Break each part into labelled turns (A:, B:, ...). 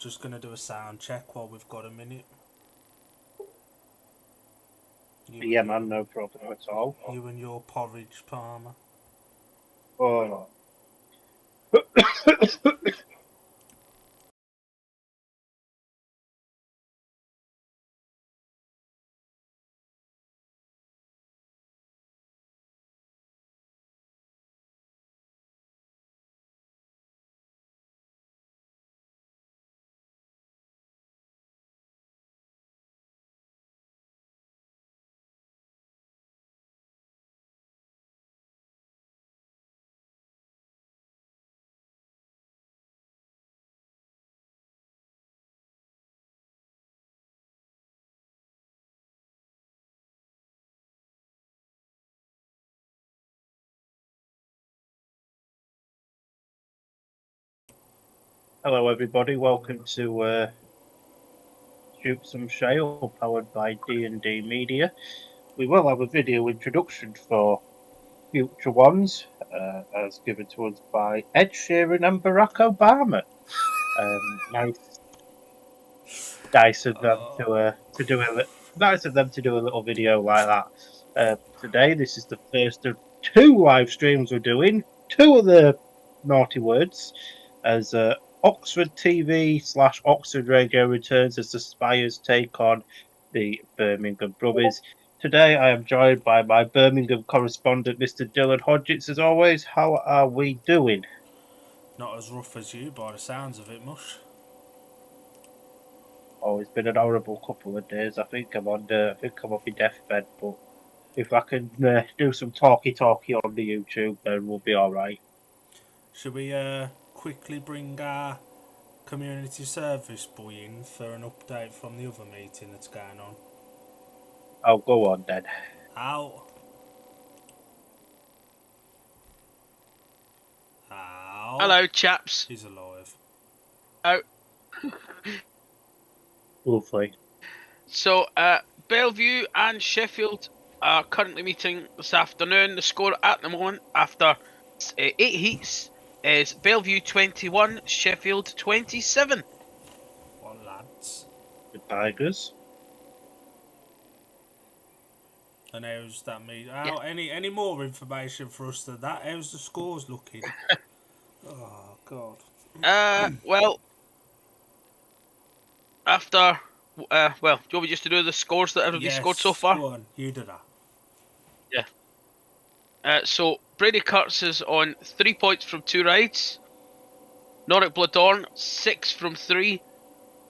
A: Just going to do a sound check while we've got a minute.
B: Yeah, man, no problem at all.
A: You and your porridge, Palmer.
B: Oh. Hello, everybody. Welcome to Shoot Some Shale, powered by D&D Media. We will have a video introduction for future ones, as given to us by Ed Sheeran and Barack Obama. Nice of them to do nice of them to do a little video like that. Today, this is the first of two live streams we're doing. Two of the naughty words, as Oxford TV / Oxford Radio returns as the Spires take on the Birmingham Brummies. Today, I am joined by my Birmingham correspondent, Mr. Dylan Hodgetts. As always, how are we doing?
A: Not as rough as you, by the sounds of it, Mush.
B: Oh, it's been an horrible couple of days. I think I'm on my deathbed, but if I can do some talky on the YouTube, then we'll be all right.
A: Should we quickly bring our community service boy in for an update from the other meeting that's going on?
B: I'll go on then.
A: Out.
C: Hello, chaps.
A: He's alive.
C: Oh.
B: Lovely.
C: So, Belle Vue and Sheffield are currently meeting this afternoon. The score at the moment, after 8 heats, is Belle Vue 21, Sheffield 27.
A: What lads?
B: The Tigers.
A: And how's that meet? Any more information for us than that? How's the scores looking? Oh, God.
C: Well, after... do you want me just to do the scores that everybody scored so far?
A: Go on, you do that.
C: Yeah. So, Brady Kurtz is on 3 points from 2 rides. Noric Bladorn, 6 from 3.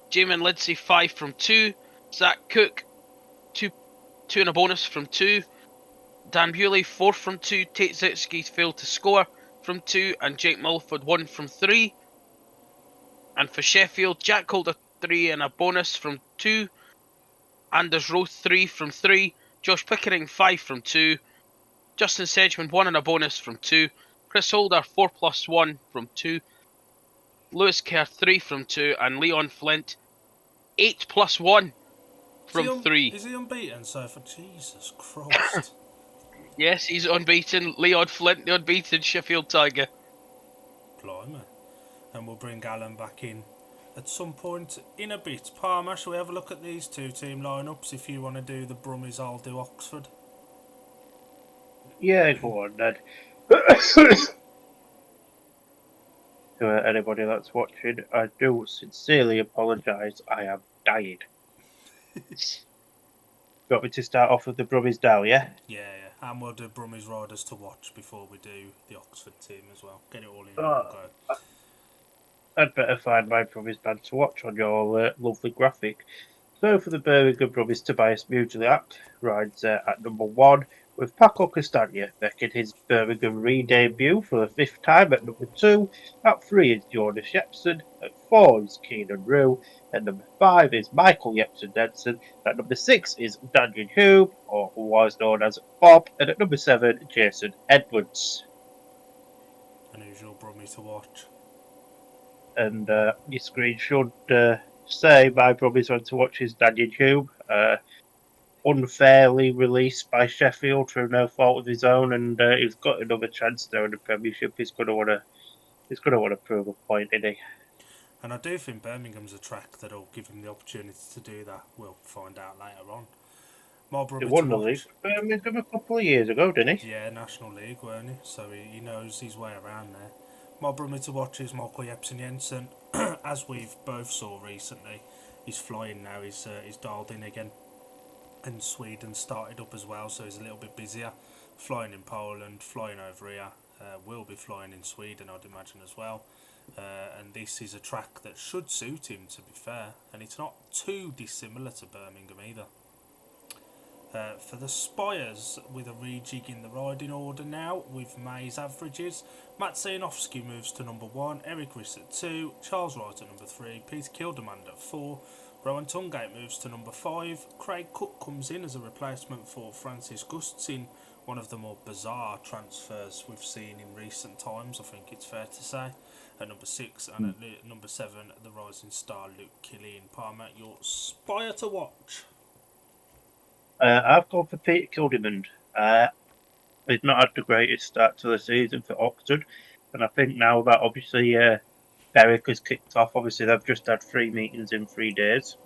C: Jamin Lindsay, 5 from 2. Zach Cook, 2 and a bonus from 2. Dan Bewley, 4 from 2. Tate Zitsky failed to score from 2. And Jake Mulford, 1 from 3. And for Sheffield, Jack Calder, 3 and a bonus from 2. Anders Roth, 3 from 3. Josh Pickering, 5 from 2. Justin Sedgman, 1 and a bonus from 2. Chris Holder, 4+1 from 2. Lewis Kerr, 3 from 2. And Leon Flint, 8+1 from 3.
A: Is he unbeaten so far? Jesus Christ.
C: Yes, he's unbeaten. Leon Flint, the unbeaten Sheffield Tiger.
A: Blimey. And we'll bring Alan back in at some point in a bit. Palmer, shall we have a look at these two team lineups? If you want to do the Brummies, I'll do Oxford.
B: Yeah, go on then. To anybody that's watching, I do sincerely apologise. I am dying. You want me to start off with the Brummies now, yeah?
A: Yeah. And we'll do Brummies Riders to watch before we do the Oxford team as well. Get it all in one go.
B: I'd better find my Brummies band to watch on your lovely graphic. So for the Birmingham Brummies, Tobias Mugiliak rides at number 1, with Paco Castagna making his Birmingham re-debut for the 5th time at number 2. At 3 is Jordan Shepson, at 4 is Keenan Rue, at number 5 is Michael Yepson-Denson, at number 6 is Daniel Hume, or otherwise known as Bob, and at number 7, Jason Edwards.
A: An usual Brummie to watch.
B: And your screen should say my Brummies went to watch his Daniel Hume, unfairly released by Sheffield through no fault of his own, and he's got another chance there in the Premiership. He's going to want to prove a point, isn't he?
A: And I do think Birmingham's a track that'll give him the opportunity to do that. We'll find out later on. My
B: He
A: brother to
B: won the league
A: watch.
B: for Birmingham a couple of years ago, didn't he?
A: Yeah, National League, weren't he? So he knows his way around there. My brother to watch is Michael Jepsen Jensen. As we've both saw recently, he's flying now. He's dialed in again. And Sweden started up as well, so he's a little bit busier. Flying in Poland, flying over here. Will be flying in Sweden, I'd imagine, as well. And this is a track that should suit him, to be fair. And it's not too dissimilar to Birmingham either. For the Spires, with a rejig in the riding order now, with May's averages, Matt Zajanowski moves to number 1, Eric Riss at 2, Charles Wright at number 3, Peter Kildemand at 4, Rowan Tungate moves to number 5, Craig Cook comes in as a replacement for Francis Gusts in one of the more bizarre transfers we've seen in recent times, I think it's fair to say, at number 6, and at number 7, the rising star Luke Killian. Palmer, your Spire to watch.
B: I've gone for Peter Kildemand. He's not had the greatest start to the season for Oxford, and I think now that obviously Berwick has kicked off, obviously they've just had 3 meetings in 3 days.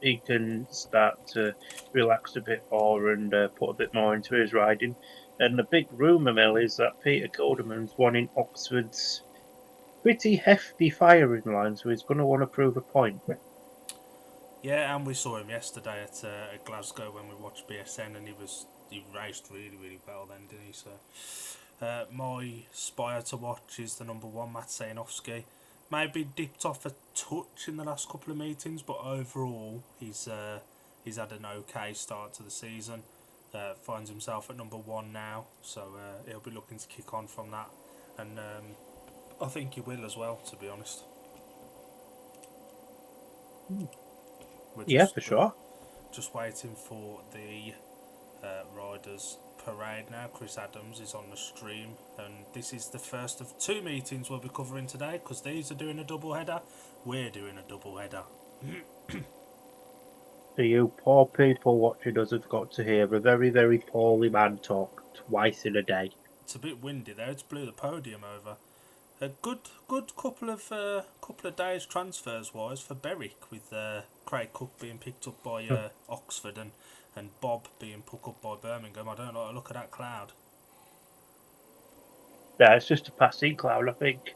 B: He can start to relax a bit more and put a bit more into his riding. And the big rumour mill is that Peter Kildemann's won in Oxford's pretty hefty firing line, so he's going to want to prove a point.
A: Yeah, and we saw him yesterday at Glasgow when we watched BSN, and he raced really well then, didn't he? So my Spire to watch is the number 1, Matt Zajanowski. Maybe dipped off a touch in the last couple of meetings, but overall he's had an okay start to the season. Finds himself at number 1 now, so he'll be looking to kick on from that, and I think he will as well, to be honest.
B: Yeah, for sure.
A: Just waiting for the riders parade now. Chris Adams is on the stream, and this is the first of 2 meetings we'll be covering today, because these are doing a double header. We're doing a double header.
B: So you poor people watching us have got to hear a very poorly man talk twice in a day.
A: It's a bit windy there. It's blew the podium over. A good couple of days transfers wise for Berwick, with Craig Cook being picked up by Oxford and Bob being picked up by Birmingham. I don't like the look of that cloud.
B: Yeah, it's just a passing cloud, I think.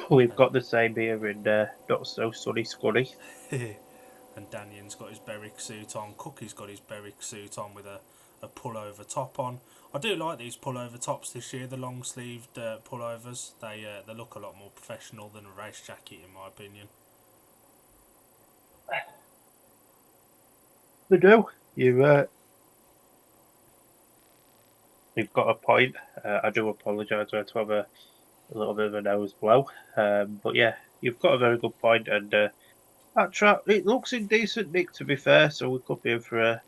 B: We've got the same here in not so sunny scunny.
A: And Daniel's got his Berwick suit on. Cookie's got his Berwick suit on with a pullover top on. I do like these pullover tops this year, the long sleeved pullovers. They look a lot more professional than a race jacket, in my opinion.
B: They do. You've got a point. I do apologise. I had to have a little bit of a nose blow. But yeah, you've got a very good point. And that track, it looks in decent nick, to be fair. So we could be in for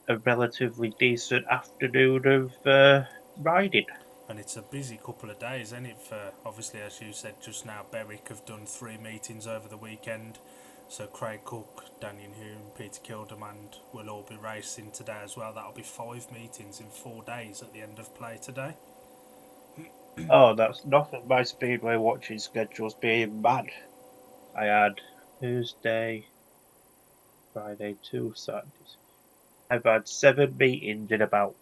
B: a relatively decent afternoon of riding.
A: And it's a busy couple of days, isn't it? For obviously, as you said just now, Berwick have done 3 meetings over the weekend. So Craig Cook, Daniel Hume, Peter Kildemand will all be racing today as well. That'll be 5 meetings in 4 days at the end of play today.
B: Oh, that's nothing. My Speedway watching schedule's being mad. I had Thursday, Friday, 2 Saturdays. I've had 7 meetings in about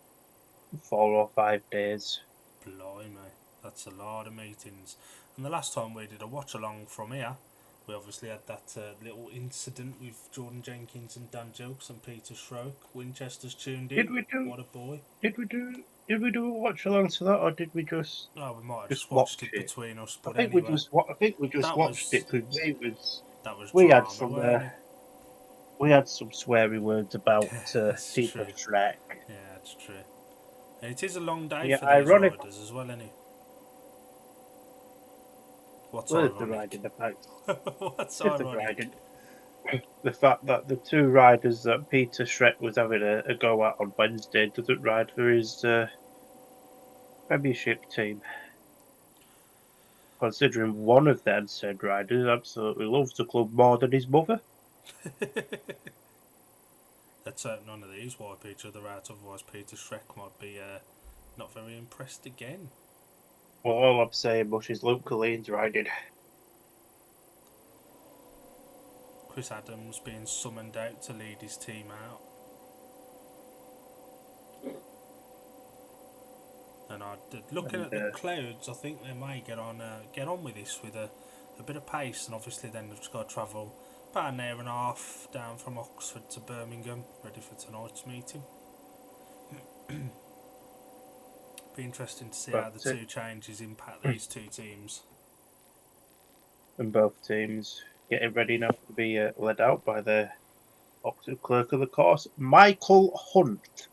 B: 4 or 5 days.
A: Blimey, that's a lot of meetings. And the last time we did a watch along from here, we obviously had that little incident with Jordan Jenkins and Dan Jokes and Peter Schroek. Winchester's tuned in.
B: Did we do?
A: What a boy!
B: Did we do a watch along to that, or did we just?
A: Oh, we might have
B: Just
A: watched it
B: watch it.
A: between us.
B: I
A: But
B: think
A: anyway,
B: we just
A: that
B: watched
A: was-
B: it because
A: that was
B: we
A: drama,
B: had some
A: weren't it?
B: we had some sweary words about
A: That's
B: Peter
A: true.
B: Shrek.
A: Yeah, that's true. And it is a long day
B: Yeah,
A: for these
B: ironic.
A: riders as well, isn't it? What's
B: Where's the
A: ironic?
B: riding about?
A: What's
B: It's the
A: ironic?
B: riding. The fact that the 2 riders that Peter Shrek was having a go at on Wednesday doesn't ride for his premiership team. Considering one of them said riders absolutely loves the club more than his mother.
A: Let's hope none of these wipe each other out, otherwise Peter Shrek might be not very impressed again.
B: Well, all I'm saying, Bush, is Luke Colleen's riding.
A: Chris Adams being summoned out to lead his team out. And looking at the clouds, I think they may get on with this with a bit of pace, and obviously then they've just got to travel about an hour and a half down from Oxford to Birmingham, ready for tonight's meeting. Be interesting to see how the two changes impact these two teams.
B: And both teams getting ready now to be led out by the Oxford clerk of the course, Michael Hunt.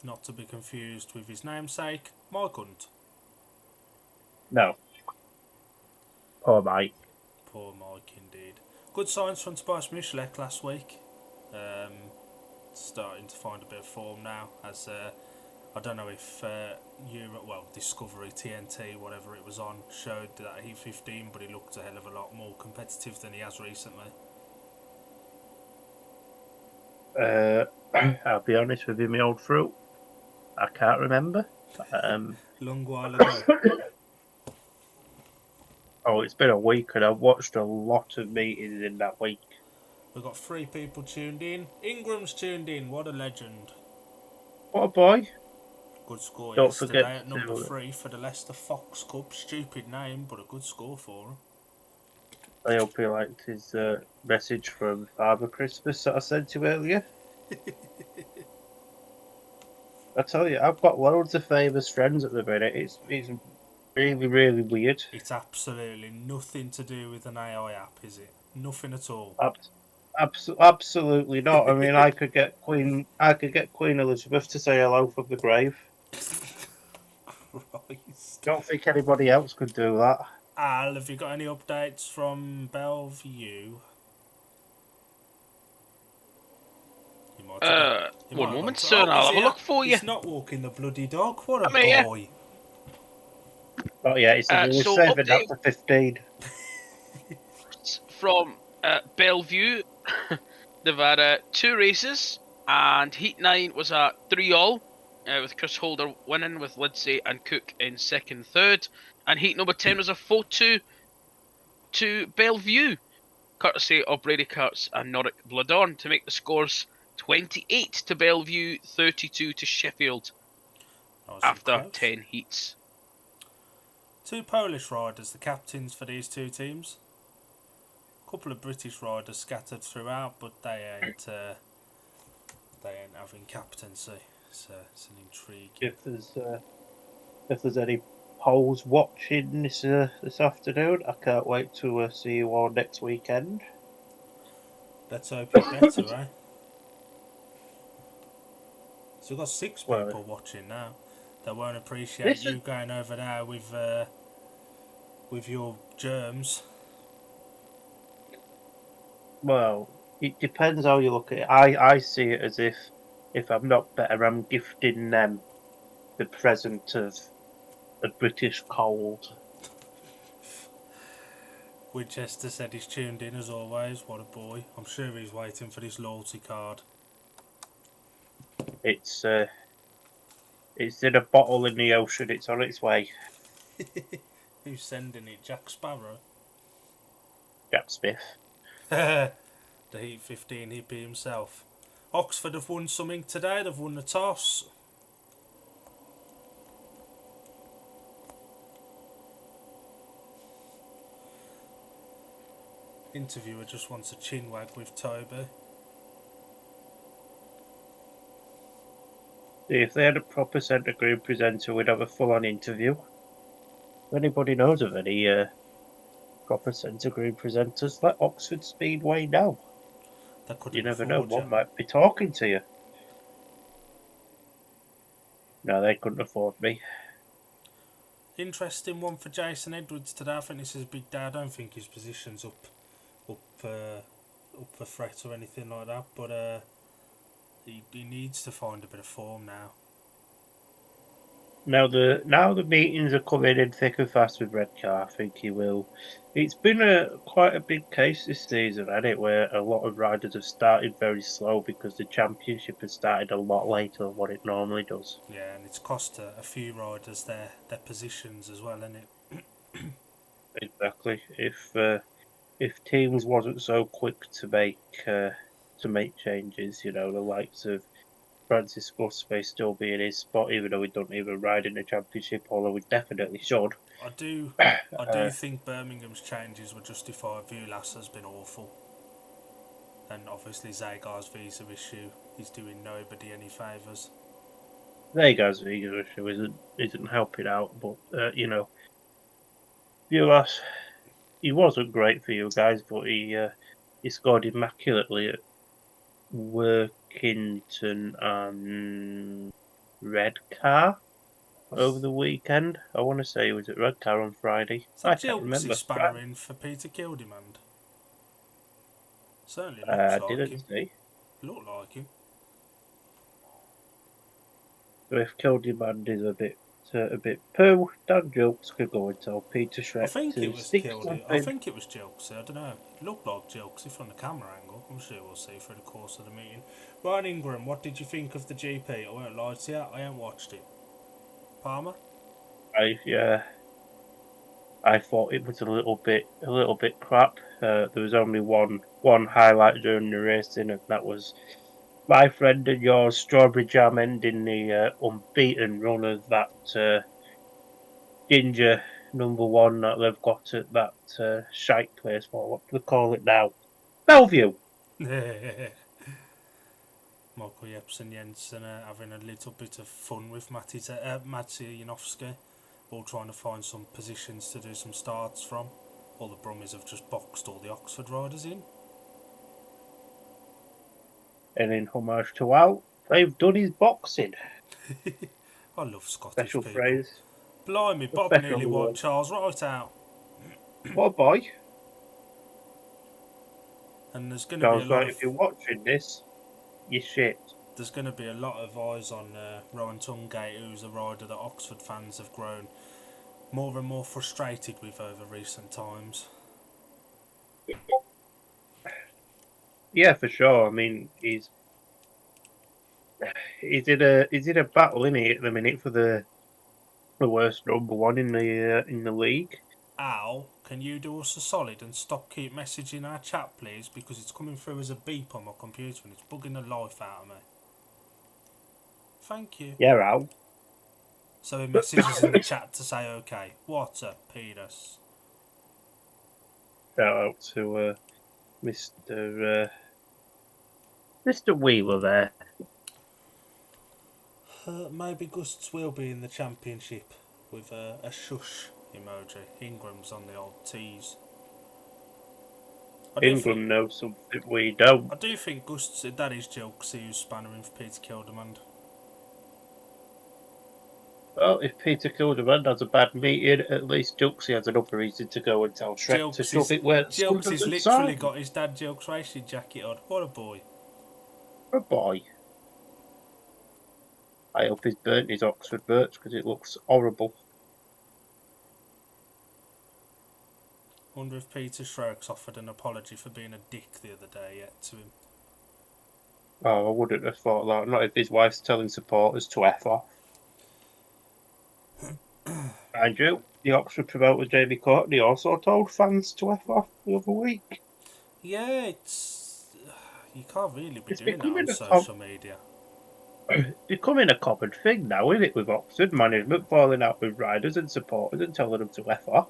A: Not to be confused with his namesake, Mike Hunt.
B: No. Poor Mike.
A: Poor Mike, indeed. Good signs from Tobias Michlik last week. Starting to find a bit of form now. As I don't know if Discovery, TNT, whatever it was on, showed that Heat 15, but he looked a hell of a lot more competitive than he has recently.
B: I'll be honest with you, my old fruit. I can't remember.
A: Long while ago.
B: Oh, it's been a week, and I've watched a lot of meetings in that week.
A: We've got 3 people tuned in. Ingram's tuned in. What a legend.
B: What a boy.
A: Good score
B: Don't
A: yesterday
B: forget
A: at number 3 for the Leicester Fox Cup. Stupid name, but a good score for him.
B: I hope he liked his message from Father Christmas that I sent you earlier. I tell you, I've got loads of famous friends at the minute. It's really, really weird.
A: It's absolutely nothing to do with an AI app, is it? Nothing at all.
B: Absolutely not. I mean, I could get Queen Elizabeth to say hello from the grave.
A: Christ.
B: Don't think anybody else could do that.
A: Al, have you got any updates from Belle Vue?
C: One moment, sir, and I'll have a look for you.
A: He's not walking the bloody dog. What a boy.
B: Oh yeah, he's saving that for 15.
C: From Belle Vue, they've had 2 races, and Heat 9 was a 3-all, with Chris Holder winning, with Lindsay and Cook in 2nd and 3rd, and Heat number 10 was a 4-2 to Belle Vue, courtesy of Brady Kurtz and Noric Bladorn, to make the scores 28 to Belle Vue, 32 to Sheffield after 10 heats.
A: 2 Polish riders, the captains for these 2 teams. A couple of British riders scattered throughout, but they ain't having captaincy. So it's an intrigue.
B: If there's any Poles watching this afternoon, I can't wait to see you all next weekend.
A: Let's hope it's better, eh? So we've got 6 people watching now. They won't appreciate you going over there with your germs.
B: Well, it depends how you look at it. I see it as if I'm not better, I'm gifting them the present of a British cold.
A: Winchester said he's tuned in as always. What a boy. I'm sure he's waiting for this loyalty card.
B: It's in a bottle in the ocean. It's on its way.
A: Who's sending it? Jack Sparrow?
B: Jack Smith.
A: The Heat 15 hippie himself. Oxford have won something today. They've won the toss. Interviewer just wants a chin wag with Toby.
B: If they had a proper centre green presenter, we'd have a full-on interview. If anybody knows of any proper centre green presenters, let Oxford Speedway know. You never know, one might be talking to you. No, they couldn't afford me.
A: Interesting one for Jason Edwards today. I think this is a big day. I don't think his position's up for threat or anything like that, but he needs to find a bit of form now.
B: Now the meetings are coming in thick and fast with Redcar. I think he will. It's been quite a big case this season, hasn't it? Where a lot of riders have started very slow because the championship has started a lot later than what it normally does.
A: Yeah, and it's cost a few riders their positions as well, isn't it?
B: Exactly. if teams wasn't so quick to make changes, the likes of Francis Gus may still be in his spot, even though he don't even ride in the championship, although he definitely should.
A: I do think Birmingham's changes were justified. Vulas has been awful. And obviously Zagar's visa issue is doing nobody any favours.
B: Vegas issue isn't helping out, but Vulas, he wasn't great for you guys, but he scored immaculately at Workington and Redcar over the weekend. I want to say it was at Redcar on Friday.
A: Is
B: I
A: that
B: can't
A: Jilksy
B: remember.
A: sparring for Peter Kildemand? Certainly looks like
B: Didn't
A: him.
B: see.
A: Look like him.
B: So if Kildemand is a bit poo, Dan Jokes could go and tell Peter
A: I
B: Shrek
A: think
B: to
A: it was
B: stick
A: Kildy. I
B: something.
A: think it was Jilksy. I don't know. It looked like Jilksy from the camera angle. I'm sure we'll see through the course of the meeting. Ryan Ingram, what did you think of the GP? I won't lie to you. I haven't watched it. Palmer?
B: I thought it was a little bit crap. There was only one highlight during the racing, and that was my friend and yours, Strawberry Jam, ending the unbeaten run of that ginger #1 that they've got at that shite place. What do they call it now? Belle Vue.
A: Michael Jepsen Jensen having a little bit of fun with Matty Janowski, all trying to find some positions to do some starts from. All the Brummies have just boxed all the Oxford riders in.
B: And in homage to Al, they've done his boxing.
A: I love Scottish
B: Special
A: people.
B: phrase.
A: Blimey, Bob
B: Special
A: nearly
B: reward.
A: wiped Charles right out.
B: What a boy.
A: And there's going to be a
B: Sounds
A: lot
B: like
A: of
B: if you're watching this, you shit.
A: there's going to be a lot of eyes on Rowan Tungate, who's a rider that Oxford fans have grown more and more frustrated with over recent times.
B: Yeah, for sure. I mean, he's in a battle, isn't he, at the minute for the worst #1 in the league.
A: Al, can you do us a solid and keep messaging our chat, please? Because it's coming through as a beep on my computer and it's bugging the life out of me. Thank you.
B: Yeah, Al.
A: So he messages in the chat to say okay. What a penis.
B: Shout out to Mr. Wheeler there.
A: Maybe Gusts will be in the championship with a shush emoji. Ingram's on the old tease.
B: England knows something we don't.
A: I do think Gusts, that is Jilksy who's spannering for Peter Kildemand.
B: Well, if Peter Kildemand has a bad meeting, at least Juxie has an upper reason to go and tell Shrek to shove it where
A: Jilksy's literally got his dad Jilks racing jacket on. What a boy.
B: A boy. I hope he's burnt his Oxford birch because it looks horrible.
A: Wonder if Peter Shrokes offered an apology for being a dick the other day yet to him.
B: Oh, I wouldn't have thought that. Not if his wife's telling supporters to F off. Mind you, the Oxford promoter Jamie Courtney also told fans to F off the other week.
A: Yeah, it's... You can't really be
B: It's
A: doing that on
B: becoming
A: social media.
B: becoming a common thing now, isn't it, with Oxford management falling out with riders and supporters and telling them to F off.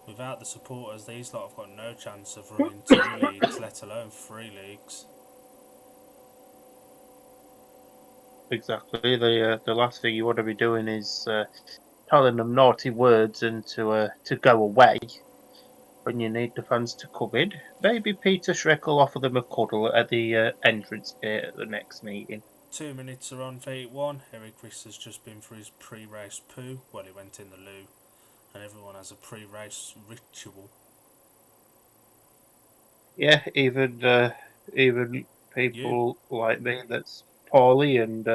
A: Without the supporters, these lot have got no chance of running 2 leagues, let alone 3 leagues.
B: Exactly. The last thing you want to be doing is telling them naughty words and to go away when you need the fans to come in. Maybe Peter Shrek will offer them a cuddle at the entrance gate at the next meeting.
A: 2 minutes are on V1. Eric Riss has just been for his pre-race poo. Well, he went in the loo. And everyone has a pre-race ritual.
B: Yeah, even people like me that's poorly and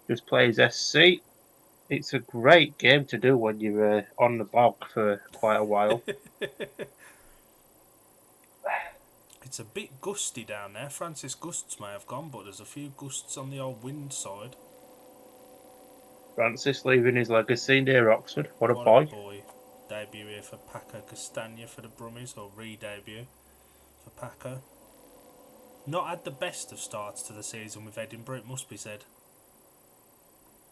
B: just plays SC. It's a great game to do when you're on the bog for quite a while.
A: It's a bit gusty down there. Francis Gusts may have gone, but there's a few gusts on the old wind side.
B: Francis leaving his legacy near Oxford. What a boy.
A: debut here for Paco Castagna for the Brummies, or re-debut for Paco. Not had the best of starts to the season with Edinburgh, it must be said.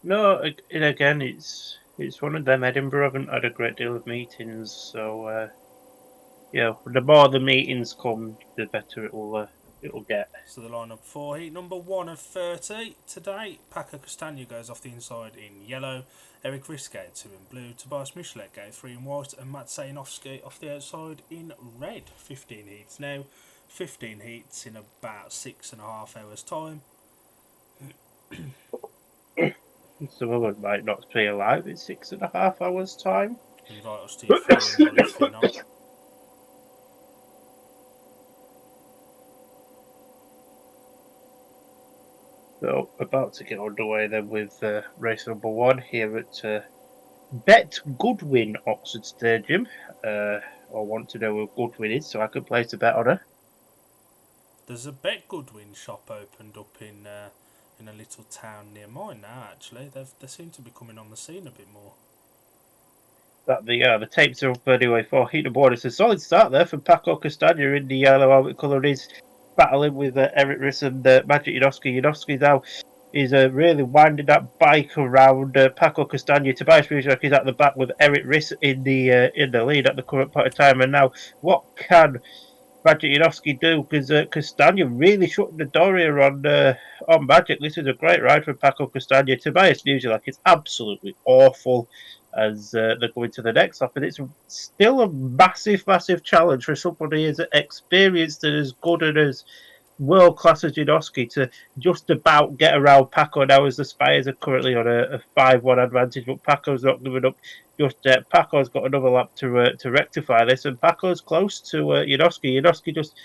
B: No, and again, it's one of them. Edinburgh haven't had a great deal of meetings, so the more the meetings come, the better it'll get.
A: So the lineup for heat number 1 of 30 today. Paco Castagna goes off the inside in yellow, Eric Riss gate 2 in blue, Tobias Michelet gate 3 in white, and Matt Sajanovski off the outside in red. 15 heats now, 15 heats in about 6.5 hours time.
B: Some of us might not be alive in 6.5 hours' time.
A: Invite us to your funeral if you're not.
B: So, about to get underway then with race number 1 here at Bet Goodwin Oxford Stadium. I want to know who Goodwin is so I can place a bet on her.
A: There's a Bet Goodwin shop opened up in a little town near mine now. Actually, they seem to be coming on the scene a bit more.
B: That the tapes are up anyway for heat number 1. It's a solid start there from Paco Castagna in the yellow helmet colour. He's battling with Eric Riss and Magic Yanovsky. Yanovsky now is really winding that bike around Paco Castagna. Tobias Michelet is at the back with Eric Riss in the lead at the current point of time. And now, what can Magic Yanovsky do? Because Castagna really shutting the door here on Magic. This is a great ride from Paco Castagna. Tobias Michelet is absolutely awful as they're going to the next lap, and it's still a massive, massive challenge for somebody as experienced and as good and as world class as Yanovsky to just about get around Paco now, as the Spires are currently on a 5-1 advantage, but Paco's not giving up just yet. Paco's got another lap to rectify this, and Paco's close to Yanovsky. Yanovsky just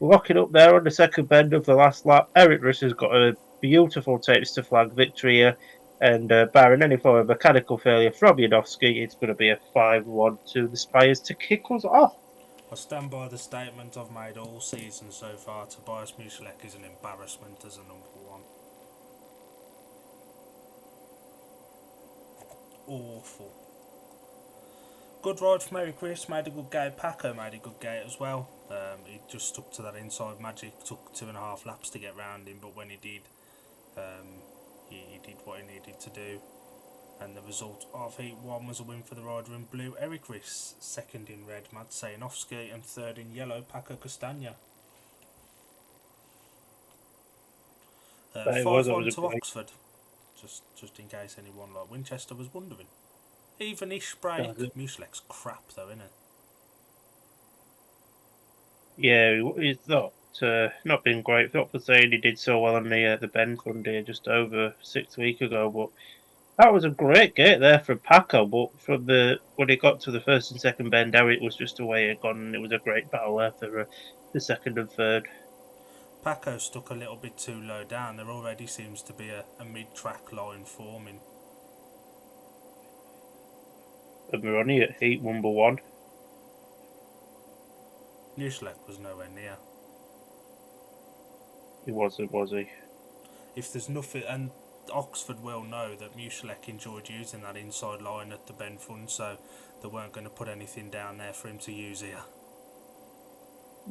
B: locking up there on the second bend of the last lap. Eric Riss has got a beautiful tapes to flag victory here. And barring any form of mechanical failure from Yanovsky, it's going to be a 5-1 to the Spires to kick us off.
A: I stand by the statement I've made all season so far. Tobias Michelet is an embarrassment as a number 1. Awful. Good ride from Eric Riss, made a good gate. Paco made a good gate as well. He just stuck to that inside Magic, took 2.5 laps to get round him, but when he did, he did what he needed to do. And the result of heat 1 was a win for the rider in blue, Eric Riss, second in red, Matt Sajanovski, and third in yellow, Paco Castagna. 5-1 to Oxford, just in case anyone like Winchester was wondering. Even-ish break. Michelet's crap though, isn't it?
B: Yeah, he's not been great. Not for saying he did so well on the bend Sunday just over 6 weeks ago, but that was a great gate there from Paco. But from when he got to the first and second bend, how it was just away and gone, and it was a great battle there for the second and third.
A: Paco stuck a little bit too low down. There already seems to be a mid-track line forming.
B: And we're only at heat number 1.
A: Michelet was nowhere near.
B: He wasn't, was he?
A: If there's nothing, and Oxford will know that Michelet enjoyed using that inside line at the bend front, so they weren't going to put anything down there for him to use here.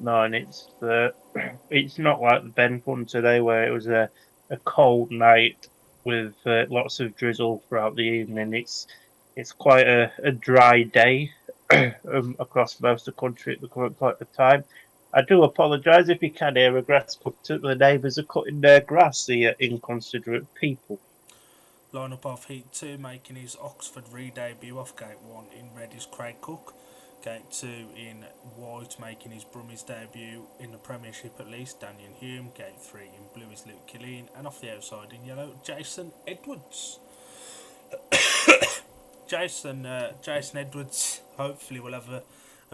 B: No, and it's not like the bend fun today where it was a cold night with lots of drizzle throughout the evening. It's quite a dry day across most of the country at the current point of time. I do apologise if you can hear a grass cutter. The neighbours are cutting their grass, the inconsiderate people.
A: Line up off heat 2, making his Oxford re-debut off gate 1 in red is Craig Cook. Gate 2 in white, making his Brummies debut in the Premiership at least, Daniel Hume. Gate 3 in blue is Luke Killeen, and off the outside in yellow, Jason Edwards. Jason Edwards hopefully will have a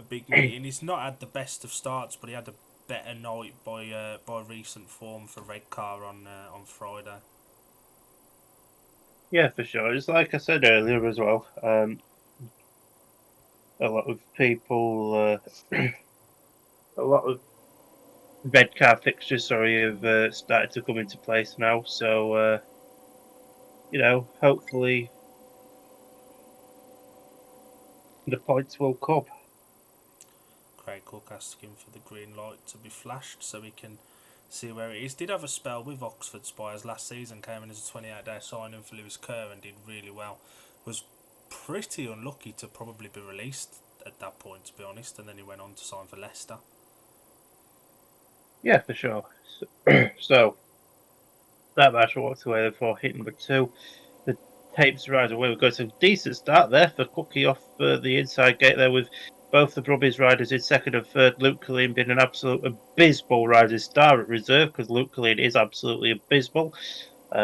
A: big meeting. He's not had the best of starts, but he had a better night by recent form for Redcar on Friday.
B: Yeah, for sure. It's like I said earlier as well. A lot of people, a lot of red car fixtures, have started to come into place now. So, hopefully The points will come.
A: Craig Cook asking for the green light to be flashed so he can see where it is. Did have a spell with Oxford Spires last season, came in as a 28-day signing for Lewis Kerr and did really well. Was pretty unlucky to probably be released at that point, to be honest, and then he went on to sign for Leicester.
B: Yeah, for sure. So that match walks away for hit number 2. The tapes rise away. We've got a decent start there for Cookie off the inside gate there with both the Brummies riders in second and third. Luke Killeen being an absolute abysmal rising star at reserve because Luke Killeen is absolutely abysmal.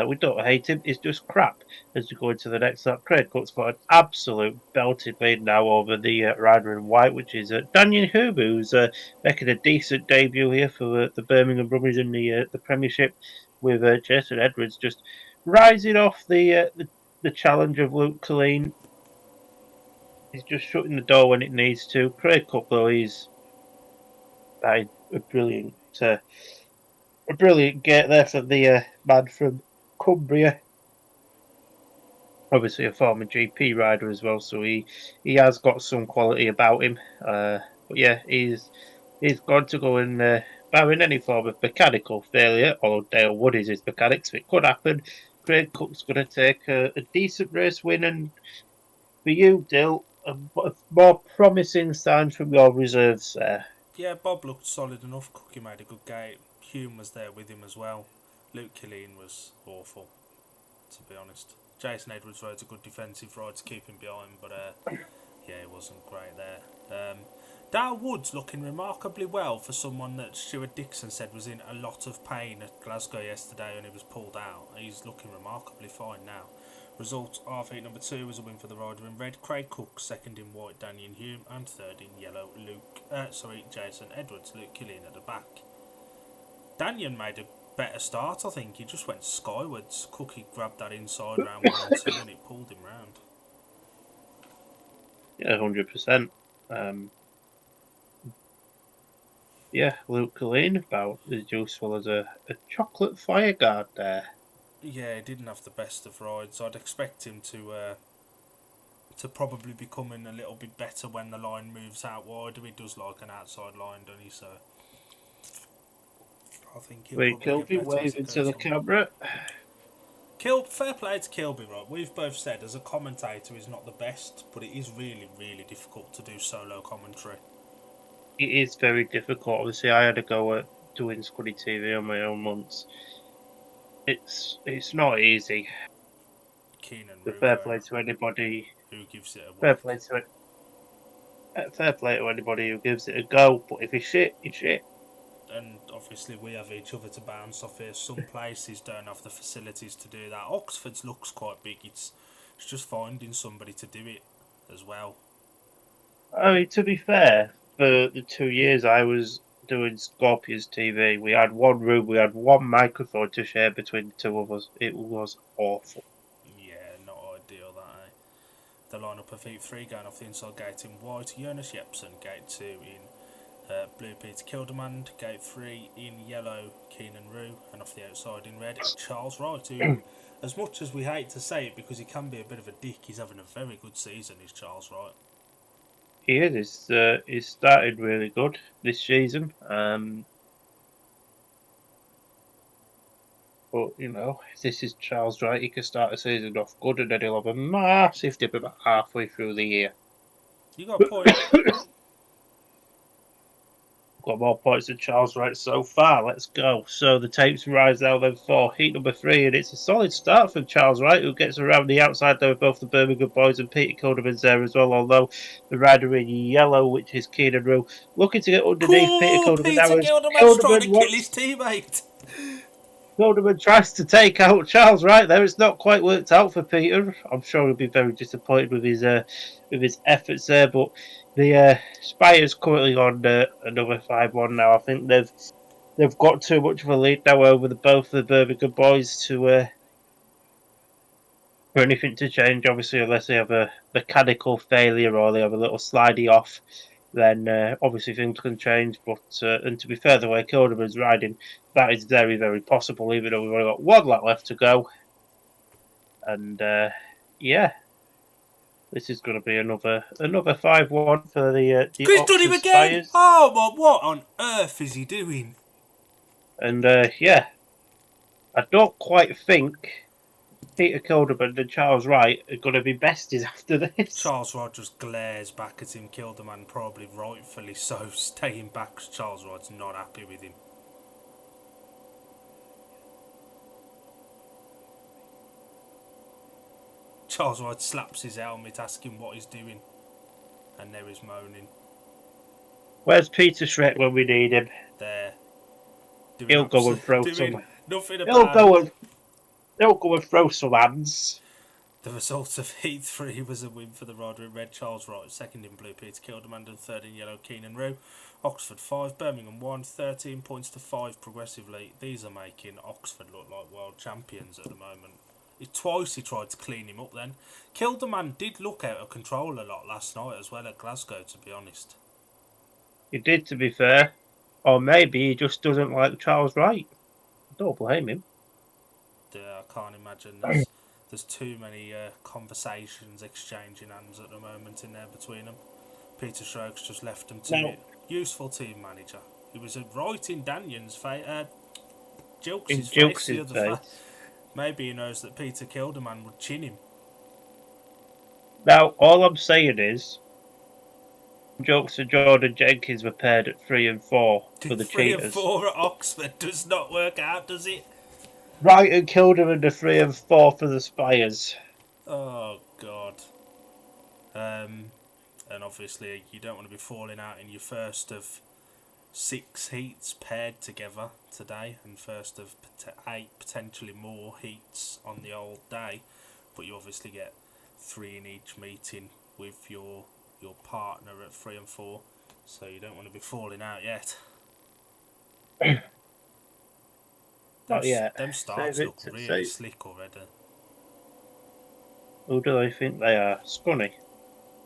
B: We don't hate him, it's just crap. As we go into the next lap, Craig Cook's got an absolute belted lead now over the rider in white, which is Daniel Huber, who's making a decent debut here for the Birmingham Brummies in the premiership, with Jason Edwards just rising off the challenge of Luke Killeen. He's just shutting the door when it needs to. Craig Cook, though, he's a brilliant gate there for the man from Cumbria. Obviously a former GP rider as well, so he has got some quality about him. But yeah, he's got to go in barring any form of mechanical failure, although Dale Wood is his mechanic, so it could happen. Craig Cook's going to take a decent race win, and for you, Dill, a more promising signs from your reserves there.
A: Yeah, Bob looked solid enough. Cookie made a good gate. Hume was there with him as well. Luke Killeen was awful, to be honest. Jason Edwards rode a good defensive ride to keep him behind, but yeah, it wasn't great there. Dale Wood's looking remarkably well for someone that Stuart Dixon said was in a lot of pain at Glasgow yesterday when he was pulled out. He's looking remarkably fine now. Result of heat number 2 was a win for the rider in red, Craig Cook, second in white, Daniel Hume, and third in yellow, Jason Edwards. Luke Killeen at the back. Daniel made a better start, I think. He just went skywards. Cookie grabbed that inside round 1 and 2 and it pulled him round.
B: Yeah, 100%. Yeah, Luke Killeen about as useful as a chocolate fireguard there.
A: Yeah, he didn't have the best of rides. I'd expect him to probably be coming a little bit better when the line moves out wider. He does like an outside line, doesn't he? So I think he'll
B: Wait,
A: probably
B: Kilby,
A: get better as
B: wave
A: it
B: into the
A: goes on.
B: camera.
A: Fair play to Kilby, right? We've both said as a commentator he's not the best, but it is really, really difficult to do solo commentary.
B: It is very difficult. Obviously, I had to go at doing Scuddy TV on my own once. It's not easy.
A: Keenan
B: The
A: Rugo,
B: fair play to anybody.
A: who gives it a
B: Fair
A: whack.
B: play to it. Fair play to anybody who gives it a go. But if he's shit, he's shit.
A: And obviously we have each other to bounce off here. Some places don't have the facilities to do that. Oxford's looks quite big. It's just finding somebody to do it as well.
B: I mean, to be fair, for the 2 years I was doing Scorpions TV, we had one room, we had one microphone to share between the two of us. It was awful.
A: Yeah, not ideal that, eh? The lineup of heat 3 going off the inside gate in white. Jonas Jepsen, gate 2 in blue, Peter Kildemand, gate 3 in yellow, Keenan Rue, and off the outside in red, Charles Wright, who, as much as we hate to say it because he can be a bit of a dick, he's having a very good season, is Charles Wright.
B: He is. He's started really good this season. But, you know, if this is Charles Wright, he can start the season off good and then he'll have a massive dip about halfway through the year.
A: You got a point.
B: Got more points than Charles Wright so far. Let's go. So the tapes rise now then for heat number 3, and it's a solid start from Charles Wright, who gets around the outside there with both the Birmingham boys, and Peter Kilderman's there as well, although the rider in yellow, which is Keenan Rue, looking to get underneath Peter
A: Cool,
B: Kilderman.
A: Peter Gilderman's trying to kill his teammate.
B: Kilderman tries to take out Charles Wright there. It's not quite worked out for Peter. I'm sure he'll be very disappointed with his efforts there, but the Spires currently on another 5-1 now. I think they've got too much of a lead now over both the Birmingham boys for anything to change. Obviously, unless they have a mechanical failure or they have a little slidey off, then obviously things can change. But and to be fair, the way Kilderman's riding, that is very, very possible. Even though we've only got 1 lap left to go, and yeah. This is going to be another 5-1 for the
A: He's done him
B: Oxford
A: again!
B: Spires.
A: Oh, what on earth is he doing?
B: And yeah, I don't quite think Peter Kilderman and Charles Wright are going to be besties after this.
A: Charles Rogers glares back at him. Kilderman, probably rightfully so, staying back because Charles Wright's not happy with him. Charles Wright slaps his helmet, asking what he's doing, and now he's moaning.
B: Where's Peter Shrek when we need him?
A: There.
B: He'll go and throw some.
A: Nothing
B: He'll
A: about
B: go
A: it.
B: and throw some hands.
A: The result of Heat 3 was a win for the rider in red, Charles Wright, second in blue, Peter Kilderman, and third in yellow, Keenan Rue. Oxford 5, Birmingham 1, 13 points to 5 progressively. These are making Oxford look like world champions at the moment. Twice he tried to clean him up then. Kilderman did look out of control a lot last night as well at Glasgow, to be honest.
B: He did, to be fair. Or maybe he just doesn't like Charles Wright. I don't blame him.
A: I can't imagine there's too many conversations exchanging hands at the moment in there between them. Peter Stroke's just left him to it. Useful team manager. He was right in Danion's face, Jilks' face the other day. Maybe he knows that Peter Kilderman would chin him.
B: Now, all I'm saying is, Jokes and Jordan Jenkins were paired at 3 and 4 for the
A: 3
B: cheaters.
A: and 4 at Oxford does not work out, does it?
B: Wright and Kilderman are 3 and 4 for the Spires.
A: Oh, God. And obviously, you don't want to be falling out in your first of 6 heats paired together today, and first of 8 potentially more heats on the old day. But you obviously get 3 in each meeting with your partner at 3 and 4, so you don't want to be falling out yet.
B: Not yet.
A: Them starts look really slick already.
B: Who do they think they are? Scunny.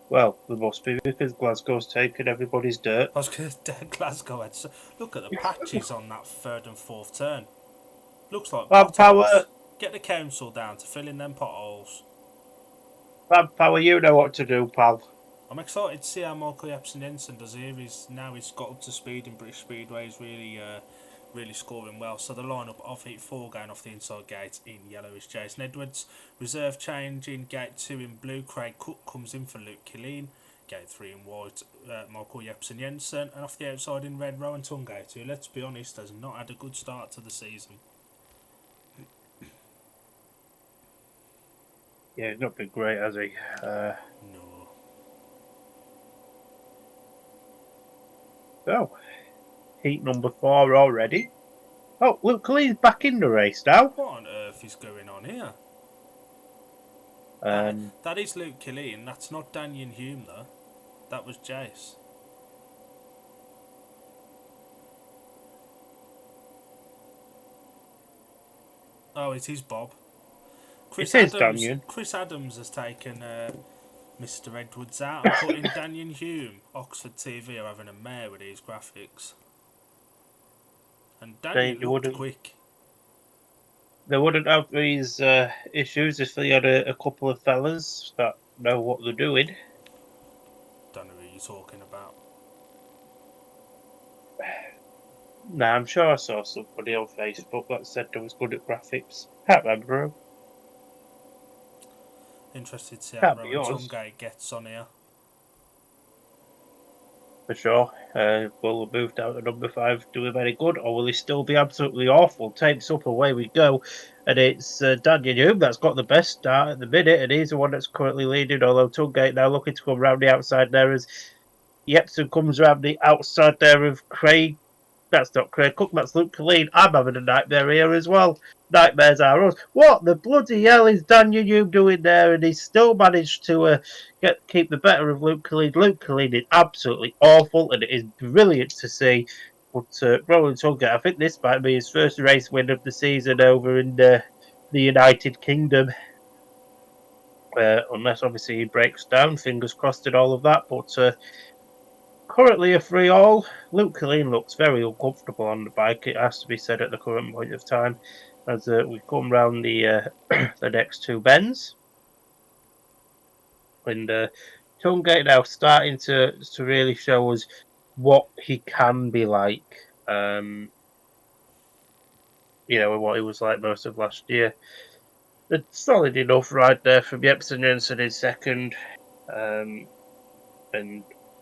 B: Well, they must be because Glasgow's taken everybody's dirt.
A: I was going to Glasgow had. Look at the patches on that 3rd and 4th turn. Looks like potholes. Get the council down to fill in them potholes.
B: Power, you know what to do, pal.
A: I'm excited to see how Michael Jepsen Jensen does here. He's got up to speed in British Speedway. He's really scoring well. So the lineup of Heat 4 going off the inside gate in yellow is Jason Edwards. Reserve change in gate 2 in blue. Craig Cook comes in for Luke Killeen. Gate 3 in white, Michael Jepsen Jensen. And off the outside in red, Rowan Tungate, who, let's be honest, has not had a good start to the season.
B: Yeah, he's not been great, has he?
A: No.
B: Oh, heat number 4 already. Oh, Luke Killeen's back in the race now.
A: What on earth is going on here? That is Luke Killeen. That's not Daniel Hume, though. That was Jace. Oh, it is Bob. Chris Adams has taken Mr. Edwards out and put in Daniel Hume. Oxford TV are having a mare with these graphics. And Daniel looked quick.
B: They wouldn't have these issues if they had a couple of fellas that know what they're doing.
A: Don't know who you're talking about.
B: Nah, I'm sure I saw somebody on Facebook that said they was good at graphics. Can't remember him.
A: Interested to see how Rowan Tungate gets on here.
B: For sure. Will he move down to number 5 do him any good, or will he still be absolutely awful? Tapes up, away we go. And it's Daniel Hume that's got the best start at the minute, and he's the one that's currently leading, although Tungate now looking to come round the outside there as Jepsen comes round the outside there of Craig. That's not Craig Cook, that's Luke Killeen. I'm having a nightmare here as well. Nightmares are us. What the bloody hell is Daniel Hume doing there? And he's still managed to keep the better of Luke Killeen. Luke Killeen is absolutely awful, and it is brilliant to see. But Roland Tungate, I think this might be his first race win of the season over in the United Kingdom. Unless obviously he breaks down, fingers crossed and all of that. But currently a 3-all. Luke Killeen looks very uncomfortable on the bike, it has to be said at the current point of time, as we come round the the next 2 bends. And Tungate now starting to really show us what he can be like. And what he was like most of last year. It's solid enough right there from Jepsen Jensen in second, and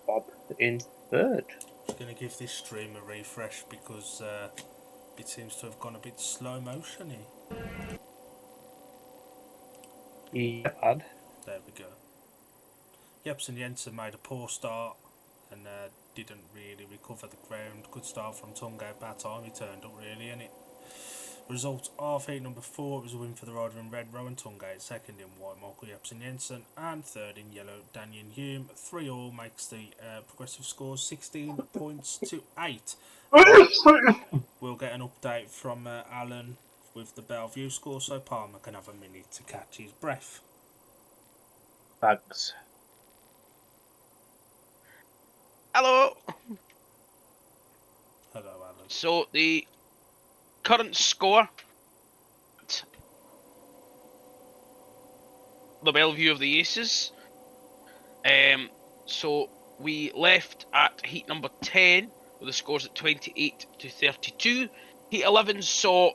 B: Bob in third.
A: I'm going to give this stream a refresh because it seems to have gone a bit slow motion-y.
B: Yeah,
A: There we go. Jepsen Jensen made a poor start and didn't really recover the ground. Good start from Tungate. Bad time he turned up really, and it result of heat number 4, it was a win for the rider in red, Rowan Tungate, second in white, Michael Jepsen Jensen, and third in yellow, Daniel Hume. 3-all makes the progressive scores 16 points to 8. We'll get an update from Alan with the Belle Vue score, so Palmer can have a minute to catch his breath.
B: Thanks.
C: Hello.
A: Hello, Alan.
C: So the current score, the Belle Vue of the Aces. So we left at heat number 10 with the scores at 28 to 32. Heat 11 saw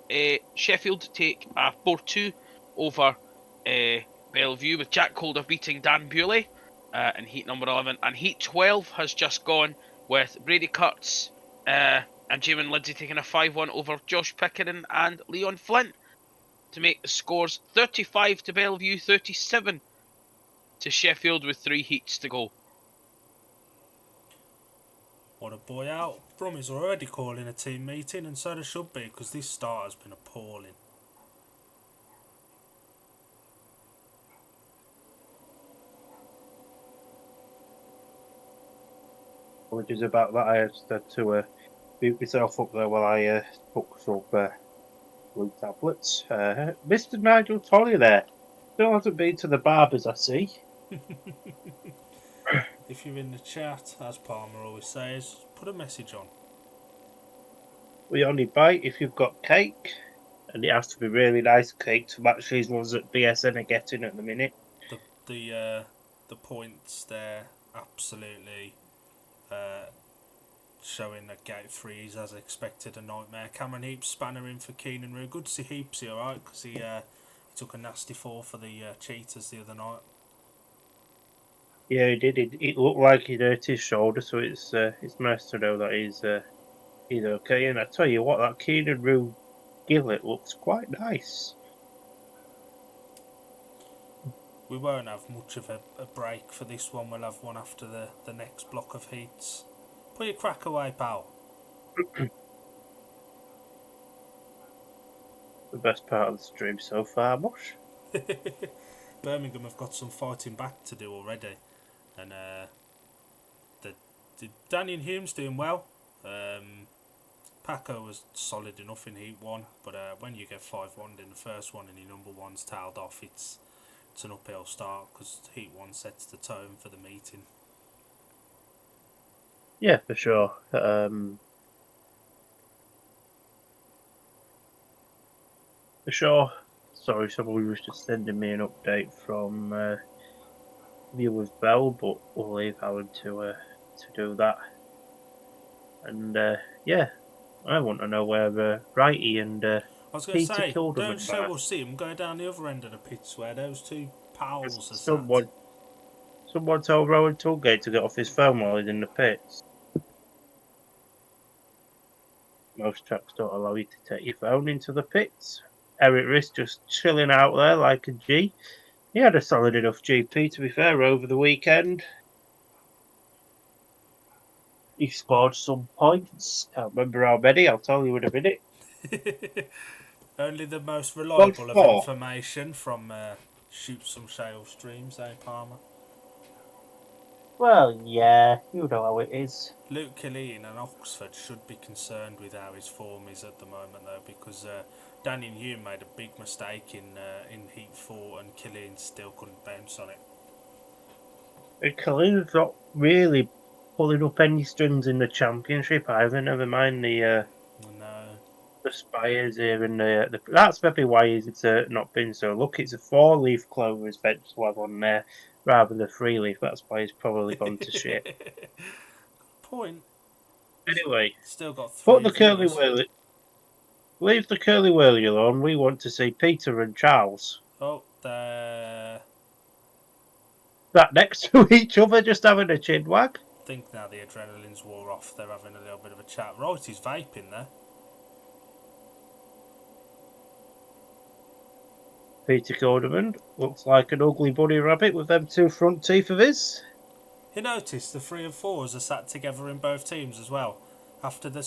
C: Sheffield take a 4-2 over Belle Vue, with Jack Calder beating Dan Bewley in heat number 11. And heat 12 has just gone with Brady Kurtz and Jamin Lindsay taking a 5-1 over Josh Pickering and Leon Flint to make the scores 35 to Belle Vue, 37 to Sheffield with 3 heats to go.
A: What a boy out. Brummies are already calling a team meeting, and so they should be, because this start has been appalling.
B: Apologies about that. I had to boot myself up there while I took some blue tablets. Mr. Nigel Tolly there. Still hasn't been to the barbers, I see.
A: If you're in the chat, as Palmer always says, put a message on.
B: We only bite if you've got cake, and it has to be really nice cake to match these ones that BSN are getting at the minute.
A: The points there absolutely showing that gate 3 is as expected a nightmare. Cameron Heaps spanner in for Keenan Rue. Good to see Heapsy alright, because he took a nasty fall for the cheaters the other night.
B: Yeah, he did. It looked like he'd hurt his shoulder, so it's nice to know that he's okay. And I tell you what, that Keenan Rue gillet looks quite nice.
A: We won't have much of a break for this one. We'll have one after the next block of heats. Put your crack away, pal.
B: The best part of the stream so far, Mosh.
A: Birmingham have got some fighting back to do already, and the Daniel Hume's doing well. Paco was solid enough in heat 1, but when you get 5-1 in the first one and your number 1's tailed off, it's an uphill start, because heat 1 sets the tone for the meeting.
B: Yeah, for sure. Sorry, someone was just sending me an update from Viewers Bell, but we'll leave Alan to do that. And yeah, I want to know where Righty and
A: I was going to
B: Peter
A: say,
B: Kilderman
A: don't show
B: are.
A: or see him go down the other end of the pitch where those two pals are sat.
B: Someone told Rowan Tollgate to get off his phone while he's in the pits. Most tracks don't allow you to take your phone into the pits. Eric Riss just chilling out there like a G. He had a solid enough GP, to be fair, over the weekend. He scored some points. Can't remember how many. I'll tell you in a minute.
A: Only the most reliable of
B: 4.
A: information from Shoot Some Shale streams, eh, Palmer?
B: Well, yeah, you know how it is.
A: Luke Killeen and Oxford should be concerned with how his form is at the moment, though, because Daniel Hume made a big mistake in Heat 4 and Killeen still couldn't bounce on it.
B: And Killeen's not really pulling up any strings in the championship either, never mind the Spires here, and that's maybe why he's not been so lucky. It's a 4-leaf clover his bench to have on there, rather than Freely. That's why he's probably gone to shit.
A: Point.
B: Anyway,
A: Still got
B: put
A: 3
B: the curly
A: viewers.
B: whirly. Leave the curly whirly alone. We want to see Peter and Charles
A: Oh, there.
B: sat next to each other, just having a chin wag.
A: I think now the adrenaline's wore off, they're having a little bit of a chat. Right, he's vaping there.
B: Peter Corderman looks like an ugly bunny rabbit with them 2 front teeth of his.
A: You notice the 3 and 4s are sat together in both teams as well. After the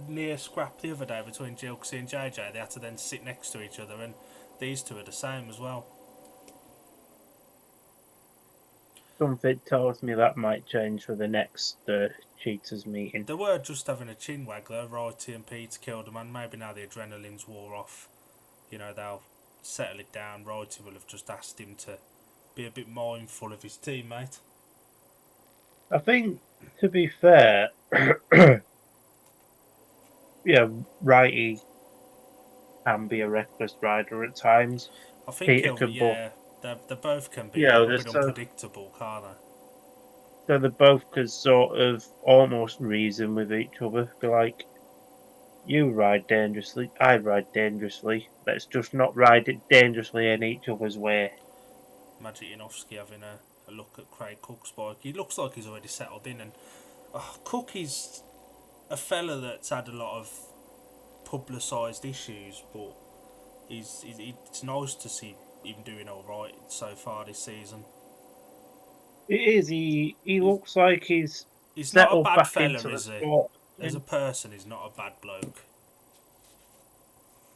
A: near scrap the other day between Gilksy and JJ, they had to then sit next to each other, and these 2 are the same as well.
B: Something tells me that might change for the next Cheaters meeting.
A: They were just having a chin wag though, Righty and Peter Kilderman. Maybe now the adrenaline's wore off, they'll settle it down. Righty will have just asked him to be a bit mindful of his teammate.
B: I think, to be fair, Righty can be a reckless rider at times.
A: I think they both can be a little bit unpredictable, can't they?
B: So they both could sort of almost reason with each other. Be like, you ride dangerously, I ride dangerously. Let's just not ride it dangerously in each other's way.
A: Magic Yanofsky having a look at Craig Cook's bike. He looks like he's already settled in, and Cook is a fella that's had a lot of publicised issues, but it's nice to see him doing all right so far this season.
B: It is. He looks like he's
A: not a bad
B: back
A: fella,
B: into
A: is
B: the
A: he?
B: sport.
A: As a person, he's not a bad bloke.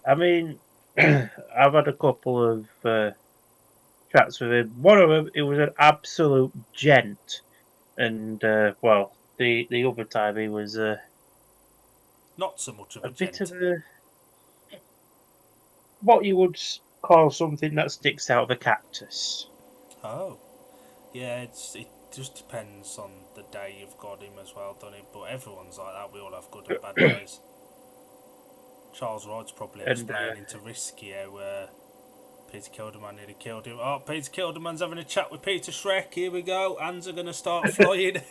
B: I mean, I've had a couple of chats with him. One of them, it was an absolute gent, and the other time he was
A: not so much of a
B: bit
A: gent.
B: of what you would call something that sticks out of a cactus.
A: Oh, yeah. It just depends on the day you've got him as well, doesn't it? But everyone's like that. We all have good and bad days. Charles Wright's probably explaining to Risky how Peter Kilderman nearly killed him. Oh, Peter Kilderman's having a chat with Peter Shrek. Here we go. Hands are going to start flying.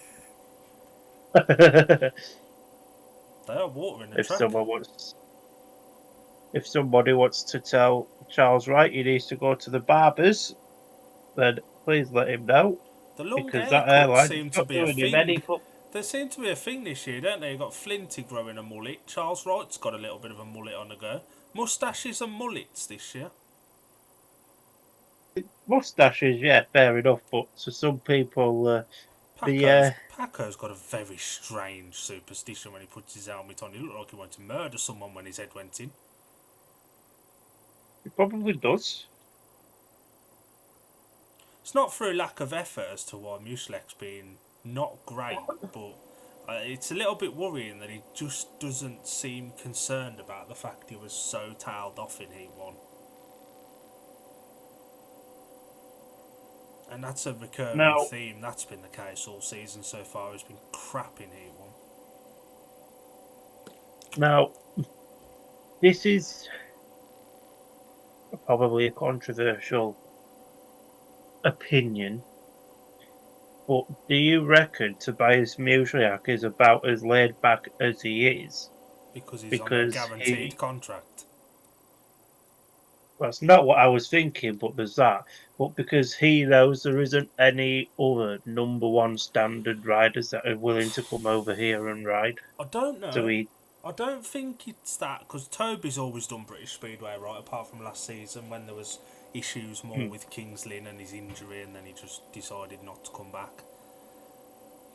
A: They are watering the track.
B: If somebody wants to tell Charles Wright he needs to go to the barbers, then please let him know.
A: The long haircuts seem to be a thing. There seems to be a thing this year, don't they? You've got Flinty growing a mullet. Charles Wright's got a little bit of a mullet on the go. Moustaches and mullets this year.
B: Moustaches, yeah, fair enough. But to some people,
A: Paco's got a very strange superstition when he puts his helmet on. He looked like he wanted to murder someone when his head went in.
B: He probably does.
A: It's not through lack of effort as to why Muslek's been not great, but it's a little bit worrying that he just doesn't seem concerned about the fact he was so tailed off in Heat 1. And that's a recurring theme. That's been the case all season so far. He's been crap in Heat 1.
B: Now, this is probably a controversial opinion, but do you reckon Tobias Muslek is about as laid back as he is?
A: Because he's on a guaranteed contract.
B: That's not what I was thinking, but there's that. But because he knows there isn't any other number 1 standard riders that are willing to come over here and ride.
A: I don't know. I don't think it's that, because Toby's always done British Speedway, right, apart from last season when there was issues more with Kings Lynn and his injury, and then he just decided not to come back.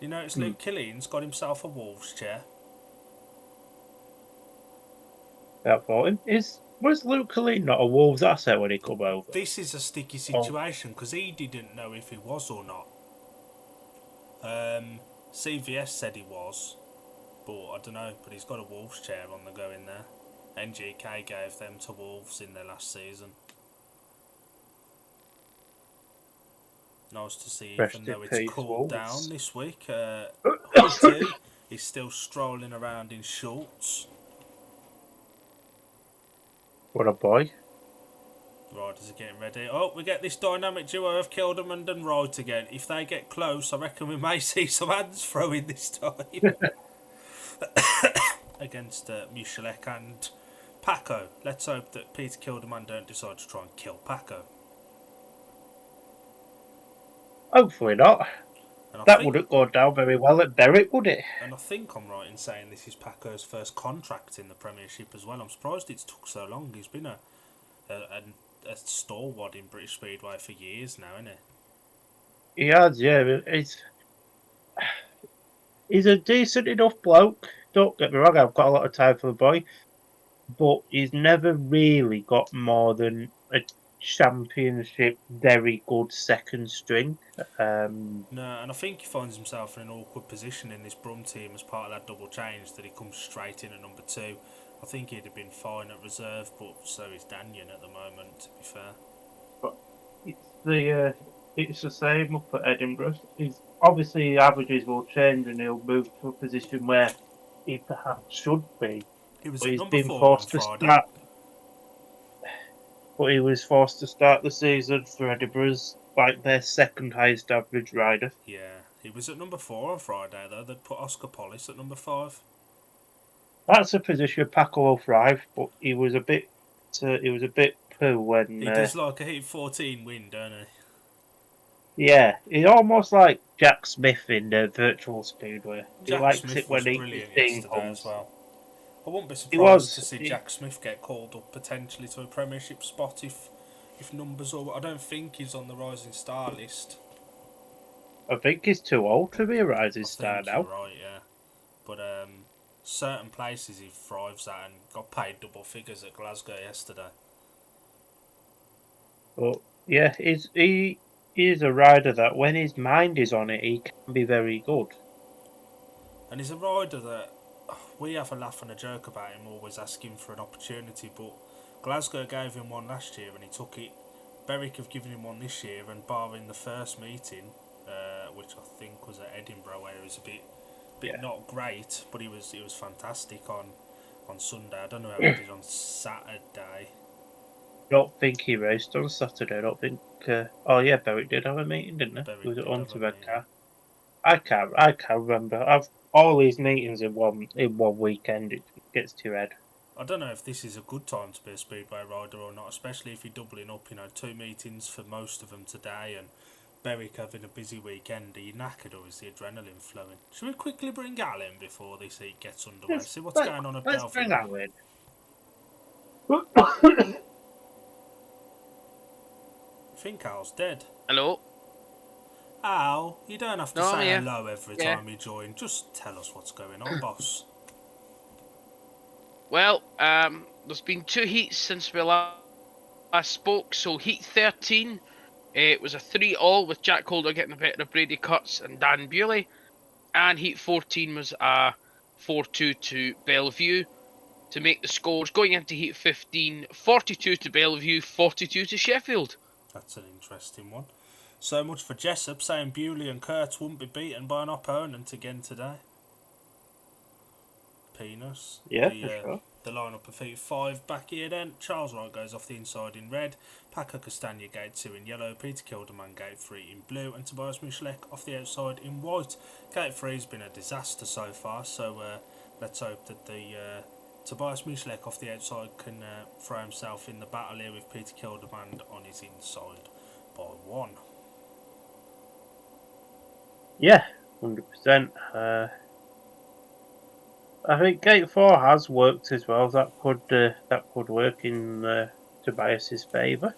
A: You notice Luke Killian's got himself a Wolves chair.
B: That for him. Was Luke Killian not a Wolves asset when he come over?
A: This is a sticky situation, because he didn't know if he was or not. CVS said he was, but I don't know, but he's got a Wolves chair on the go in there. NGK gave them to Wolves in their last season. Nice to see, even though it's cooled down this week. Hutty is still strolling around in shorts.
B: What a boy.
A: Riders are getting ready. Oh, we get this dynamic duo of Kilderman and Wright again. If they get close, I reckon we may see some hands throwing this time. Against Michalek and Paco. Let's hope that Peter Kilderman don't decide to try and kill Paco.
B: Hopefully not. That wouldn't go down very well at Berwick, would it?
A: And I think I'm right in saying this is Paco's first contract in the Premiership as well. I'm surprised it's took so long. He's been a stalwart in British Speedway for years now, isn't he?
B: He has, yeah. He's a decent enough bloke. Don't get me wrong, I've got a lot of time for the boy. But he's never really got more than a championship very good second string.
A: No, and I think he finds himself in an awkward position in this Brum team as part of that double change that he comes straight in at number 2. I think he'd have been fine at reserve, but so is Danyon at the moment, to be fair.
B: But it's the same up at Edinburgh. Obviously averages will change and he'll move to a position where he perhaps should be.
A: He's
B: been forced to start. But he was forced to start the season for Edinburgh's like their second highest average rider.
A: Yeah, he was at number 4 on Friday though. They'd put Oscar Pollis at number 5.
B: That's a position Paco will thrive, but he was a bit poo when
A: he does like a Heat 14 win, don't he?
B: Yeah, he's almost like Jack Smith in the virtual speedway.
A: Jack
B: he likes
A: Smith
B: it when
A: was brilliant yesterday as well. I wouldn't be surprised to see Jack Smith get called up potentially to a Premiership spot if numbers I don't think he's on the Rising Star list.
B: I think he's too old to be a Rising Star now.
A: You're right, yeah. But certain places he thrives at and got paid double figures at Glasgow yesterday.
B: But yeah, he is a rider that when his mind is on it, he can be very good.
A: And he's a rider that we have a laugh and a joke about him always asking for an opportunity, but Glasgow gave him one last year and he took it. Berwick have given him one this year, and barring the first meeting, which I think was at Edinburgh, where he was a bit not great, but he was fantastic on Sunday. I don't know how he did on Saturday.
B: I don't think he raced on Saturday. I don't think. Berwick did have a meeting, didn't he? He was at Hunter Car. I can't remember. All these meetings in one weekend. It gets to your head.
A: I don't know if this is a good time to be a speedway rider or not, especially if you're doubling up. 2 meetings for most of them today, and Berwick having a busy weekend. Are you knackered or is the adrenaline flowing? Should we quickly bring Al in before this heat gets underway? See what's going on at Belle Vue.
B: Let's bring Al in.
A: I think Al's dead.
C: Hello?
A: Al, you don't have to say hello every time you join. Just tell us what's going on, boss.
C: Well, there's been 2 heats since we last spoke. So heat 13, it was a 3-all with Jack Holder getting the better of Brady Cutts and Dan Bewley. And heat 14 was a 4-2 to Belle Vue to make the scores. Going into heat 15, 42 to Belle Vue, 42 to Sheffield.
A: That's an interesting one. So much for Jessup saying Bewley and Kurtz wouldn't be beaten by an opponent again today. Penis.
B: Yeah, for sure.
A: The lineup of heat 5 back here then. Charles Wright goes off the inside in red. Paco Castagna gate 2 in yellow. Peter Kilderman gate 3 in blue. And Tobias Michalek off the outside in white. Gate 3 has been a disaster so far. So let's hope that the Tobias Michalek off the outside can throw himself in the battle here with Peter Kilderman on his inside by 1.
B: Yeah, 100%. I think Gate 4 has worked as well. That could work in Tobias's favour.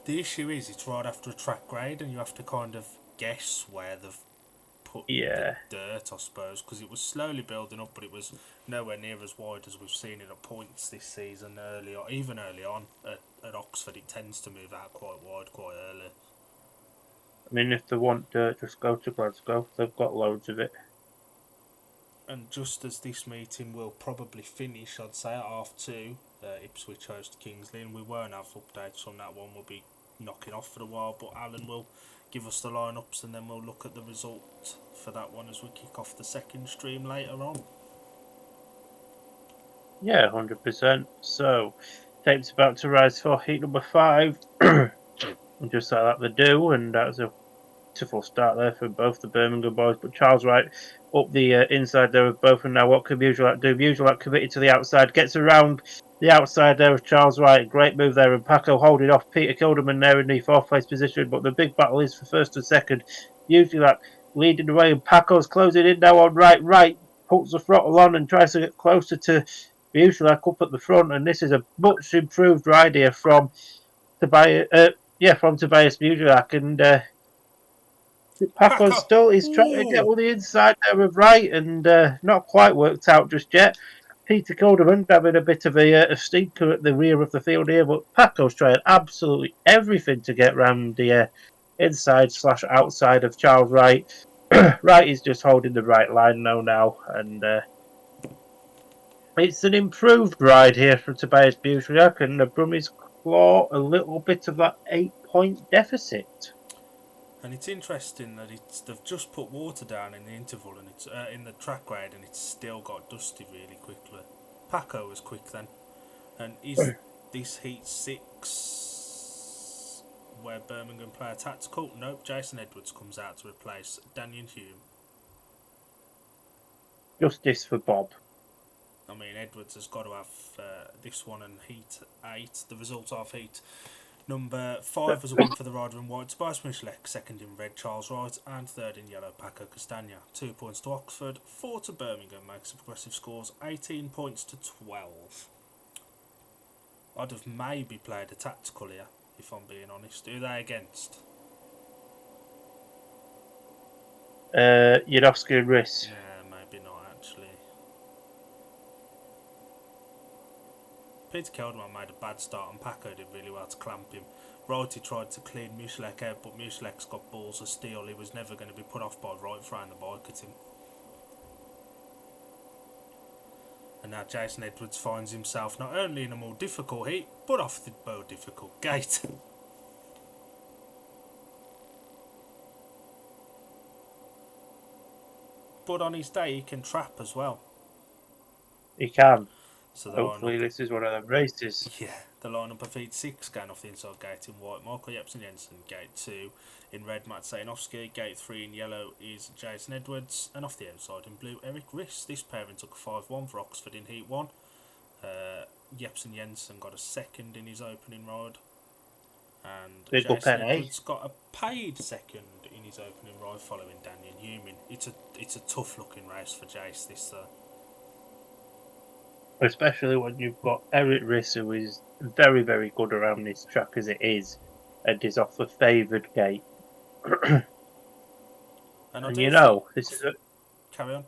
A: The issue is it's right after a track grade, and you have to kind of guess where they've put the dirt, I suppose, because it was slowly building up, but it was nowhere near as wide as we've seen it at points this season. Even early on at Oxford, it tends to move out quite wide quite early.
B: I mean, if they want dirt, just go to Glasgow. They've got loads of it.
A: And just as this meeting will probably finish, I'd say at 2:30, Ipswich host Kingsley, and we won't have updates on that one. We'll be knocking off for a while, but Alan will give us the lineups, and then we'll look at the result for that one as we kick off the second stream later on.
B: Yeah, 100%. So, Tape's about to rise for heat number 5. And just like that they do, and that's a beautiful start there for both the Birmingham boys. But Charles Wright up the inside there of both, and now what can Musialak do? Musialak committed to the outside, gets around the outside there of Charles Wright. Great move there, and Paco holding off Peter Kilderman there in the 4th place position. But the big battle is for first and second. Musialak leading the way, and Paco's closing in now on Wright. Wright puts the throttle on and tries to get closer to Musialak up at the front, and this is a much improved ride here from Tobias. From Tobias Musialak, and Paco's still he's trying to get
A: Ooh.
B: all the inside there of Wright, and not quite worked out just yet. Peter Kilderman having a bit of a stinker at the rear of the field here, but Paco's trying absolutely everything to get round the inside/outside of Charles Wright. Wright is just holding the right line now, and it's an improved ride here from Tobias Bushrak, and the Brummies claw a little bit of that 8-point deficit.
A: And it's interesting that they've just put water down in the interval and it's in the track grade, and it's still got dusty really quickly. Paco was quick then, and is this heat 6 where Birmingham play a tactical? Nope. Jason Edwards comes out to replace Daniel Hume.
B: Justice for Bob.
A: I mean, Edwards has got to have this one and heat 8. The result of heat number 5 was a win for the rider in white, Spires Michelek, second in red, Charles Wright, and third in yellow, Paco Castagna. 2 points to Oxford, 4 to Birmingham, makes the progressive scores 18 points to 12. I'd have maybe played a tactical here, if I'm being honest. Who are they against?
B: Yudowski and Riss.
A: Yeah, maybe not actually. Peter Kelderman made a bad start and Paco did really well to clamp him. Wrighty tried to clean Michelek out, but Michelek's got balls of steel. He was never going to be put off by Wright throwing the bike at him. And now Jason Edwards finds himself not only in a more difficult heat, but off the more difficult gate. But on his day he can trap as well.
B: He can.
A: So
B: Hopefully this is one of them races.
A: Yeah, the lineup of heat 6 going off the inside gate in white, Michael Jepsen Jensen. Gate 2 in red, Matt Sayanovsky. Gate 3 in yellow is Jason Edwards. And off the outside in blue, Eric Riss. This pairing took a 5-1 for Oxford in heat 1. Jepsen Jensen got a second in his opening ride. And
B: Big
A: Jason Edwards got a paid second in his opening ride following Daniel Newman. It's a tough looking race for Jace this
B: Especially when you've got Eric Riss, who is very, very good around this track as it is, and is off the favoured gate. And you know, this is
A: carry on.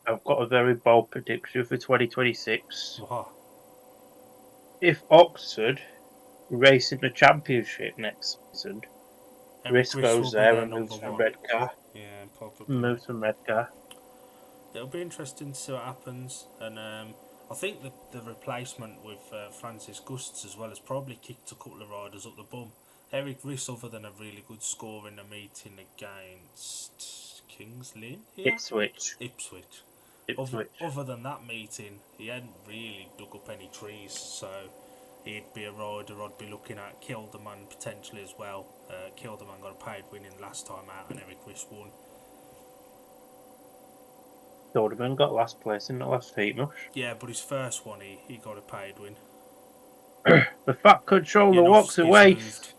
B: I've got a very bold prediction for 2026.
A: Wow.
B: If Oxford race in the championship next season, Riss goes there and moves from red car.
A: Yeah, probably.
B: Moves from red car.
A: It'll be interesting to see what happens, and I think that the replacement with Francis Gusts as well has probably kicked a couple of riders up the bum. Eric Riss, other than a really good score in the meeting against Kings Lynn,
B: Ipswich.
A: Other than that meeting, he hadn't really dug up any trees, so he'd be a rider I'd be looking at. Kilderman potentially as well. Kilderman got a paid winning last time out, and Eric Riss won.
B: Kilderman got last place in the last heat, mush.
A: Yeah, but his first one, he got a paid win.
B: The Fat Controller walks away.
A: Moved.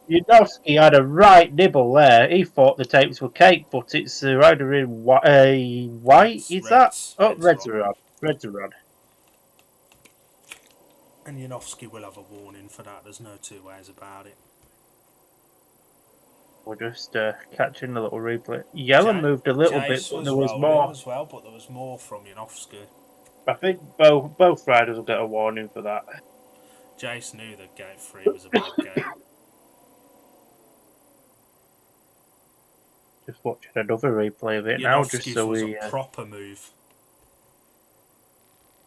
B: Yudowski had a right nibble there. He thought the tapes were cake, but it's the rider in white. Is that? Oh, red's a rod. Red's a rod.
A: And Janowski will have a warning for that. There's no two ways about it.
B: We're just catching a little replay. Yellow moved a little bit, but there was more
A: as well. But there was more from Janowski.
B: I think both riders will get a warning for that.
A: Jace knew that gate 3 was a bad gate.
B: Just watching another replay of it now, just so
A: was
B: we.
A: A proper move.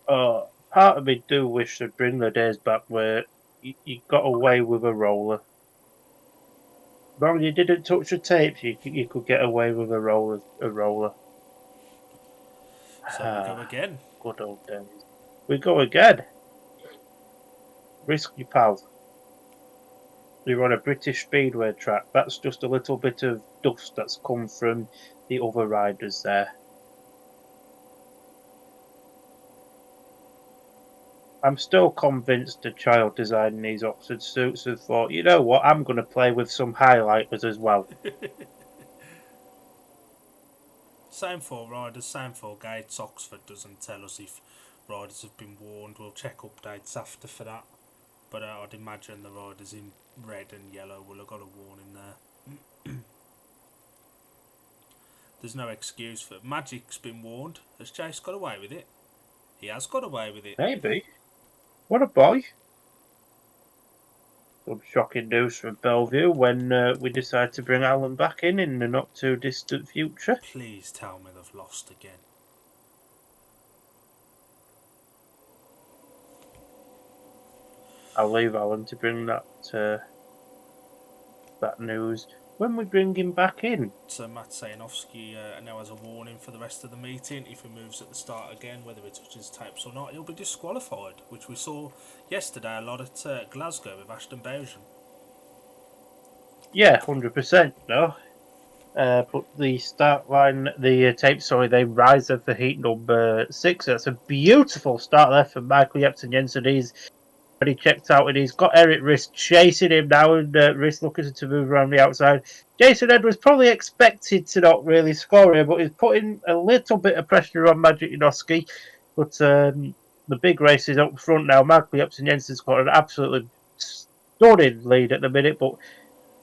B: Part of me do wish they'd bring the days back where you got away with a roller. Well, you didn't touch the tapes, you could get away with a roller.
A: So we go again.
B: Good old days. We go again. Risky pal. You're on a British Speedway track. That's just a little bit of dust that's come from the other riders there. I'm still convinced the child designing these Oxford suits have thought, you know what, I'm going to play with some highlighters as well.
A: Same for riders, same for gates. Oxford doesn't tell us if riders have been warned. We'll check updates after for that. But I'd imagine the riders in red and yellow will have got a warning there. There's no excuse for it. Magic's been warned. Has Chase got away with it? He has got away with it.
B: Maybe. What a boy. Some shocking news from Belle Vue when we decide to bring Alan back in the not too distant future.
A: Please tell me they've lost again.
B: I'll leave Alan to bring that news when we bring him back in.
A: So Matt Sayanovsky now has a warning for the rest of the meeting. If he moves at the start again, whether he touches tapes or not, he'll be disqualified, which we saw yesterday a lot at Glasgow with Ashton Bowden.
B: Yeah, 100%. No. But the start line, the they rise up for heat number 6. That's a beautiful start there for Michael Jepsen Jensen. He's already checked out and he's got Eric Riss chasing him now, and Riss looking to move around the outside. Jason Edwards probably expected to not really score here, but he's putting a little bit of pressure on Magic Janoski. But the big race is up front now. Michael Jepsen Jensen's got an absolutely stunning lead at the minute, but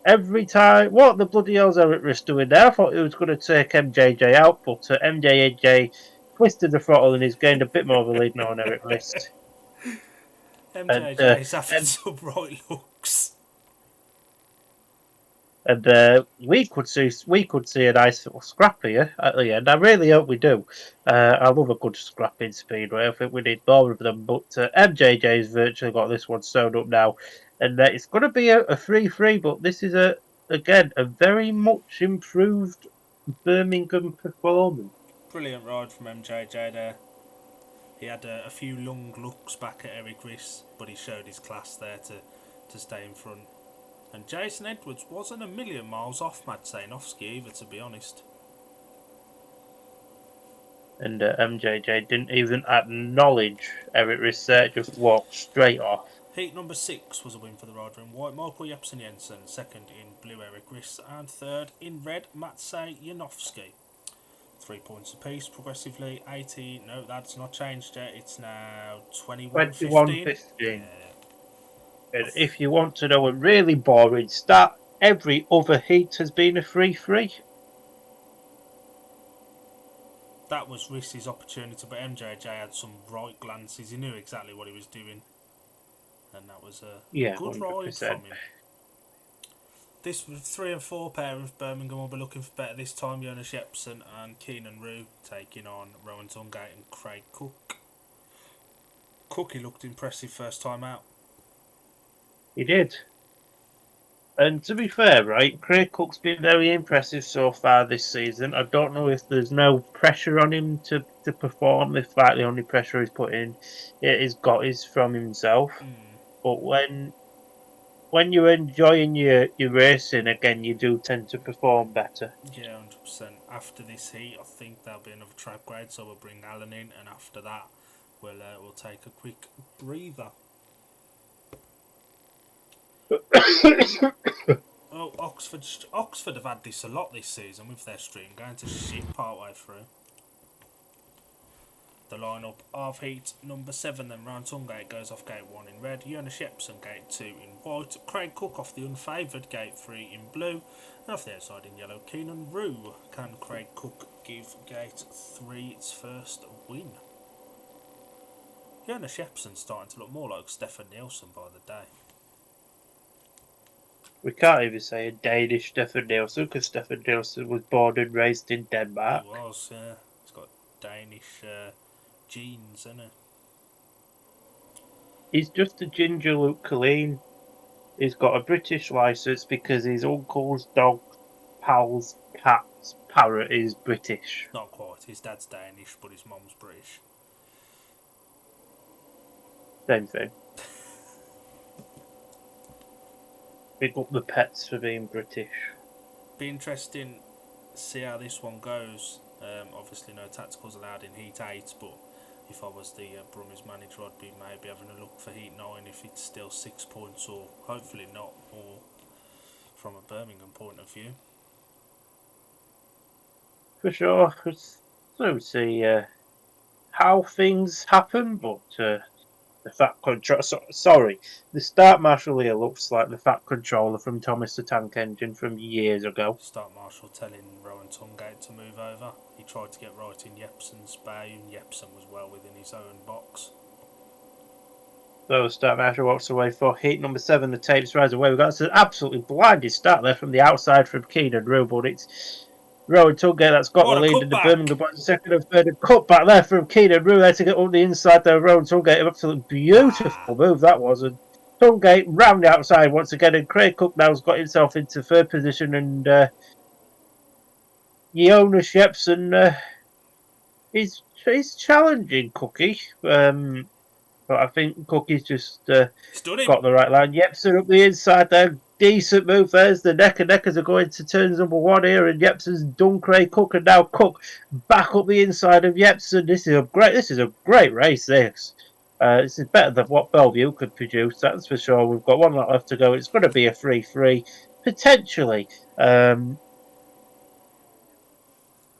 B: every time, what the bloody hell's Eric Riss doing there? I thought he was going to take MJJ out, but MJJ twisted the throttle and he's gained a bit more of a lead now on Eric Riss.
A: MJJ's having some right looks.
B: And we could see a nice little scrap here at the end. I really hope we do. I love a good scrap in Speedway. I think we need more of them. But MJJ's virtually got this one sewn up now, and it's going to be a 3-3. But this is again a very much improved Birmingham performance.
A: Brilliant ride from MJJ there. He had a few long looks back at Eric Riss, but he showed his class there to stay in front. And Jason Edwards wasn't a million miles off Matt Sayanovsky either, to be honest.
B: And MJJ didn't even acknowledge Eric Riss there, just walked straight off.
A: Heat number 6 was a win for the rider in white, Michael Jepsen Jensen. Second in blue, Eric Riss. And third in red, Matt Sayanovsky. 3 points apiece, progressively. 18, no, that's not changed yet. It's now 21-15.
B: 21-15.
A: Yeah.
B: And if you want to know a really boring stat, every other heat has been a 3-3.
A: That was Riss's opportunity, but MJJ had some right glances. He knew exactly what he was doing. And that was a good
B: 100%.
A: ride from him. This 3 and 4 pair of Birmingham will be looking for better this time. Jonas Jepsen and Keenan Rue taking on Rowan Tungate and Craig Cook. Cook, he looked impressive first time out.
B: He did. And to be fair, right, Craig Cook's been very impressive so far this season. I don't know if there's no pressure on him to perform, if like the only pressure he's put in he's got is from himself. But when you're enjoying your racing, again, you do tend to perform better.
A: Yeah, 100%. After this heat, I think there'll be another track grade, so we'll bring Alan in, and after that, we'll take a quick breather. Oh, Oxford have had this a lot this season with their stream going to shit part way through. The lineup of heat number 7, then Round Tungate goes off gate 1 in red, Jonas Jepsen gate 2 in white, Craig Cook off the unfavoured gate 3 in blue, and off the outside in yellow, Keenan Rue. Can Craig Cook give gate 3 its first win? Jonas Jepsen's starting to look more like Stefan Nielsen by the day.
B: We can't even say a Danish Stefan Nielsen, because Stefan Nielsen was born and raised in Denmark.
A: He was, yeah. He's got Danish genes, isn't he?
B: He's just a ginger Luke Colleen. He's got a British licence because his uncle's dog, pal's cat's parrot is British.
A: Not quite. His dad's Danish, but his mum's British.
B: Same thing. Pick up the pets for being British.
A: Be interesting to see how this one goes. Obviously, no tacticals allowed in Heat 8, but if I was the Brummies manager, I'd be maybe having a look for Heat 9 if it's still 6 points, or hopefully not more from a Birmingham point of view.
B: For sure. So see how things happen, but the Fat Controller. Sorry, the Start Marshal here looks like the Fat Controller from Thomas the Tank Engine from years ago.
A: Start Marshall telling Rowan Tungate to move over. He tried to get right in Jepsen's bay, and Jepsen was well within his own box.
B: So Start Marshal walks away for heat number 7. The tapes rise away. We've got an absolutely blinded start there from the outside from Keenan Rue, but it's Rowan Tungate that's got
A: What
B: the
A: a
B: lead in the
A: cutback!
B: Birmingham boys. Second and third. A cut back there from Keenan Rue there to get up the inside there. Rowan Tungate, an absolutely beautiful move that was. And Tungate round the outside once again. And Craig Cook now's got himself into third position. And Jonas Jepsen is challenging Cookie. But I think Cookie's just got the right line. Jepsen up the inside there. Decent move. There's the neck and neckers are going to turns number 1 here, and Jepsen's done Craig Cook, and now Cook back up the inside of Jepsen. This is a great race. This is better than what Belle Vue could produce. That's for sure. We've got 1 lap left to go. It's going to be a 3-3 potentially.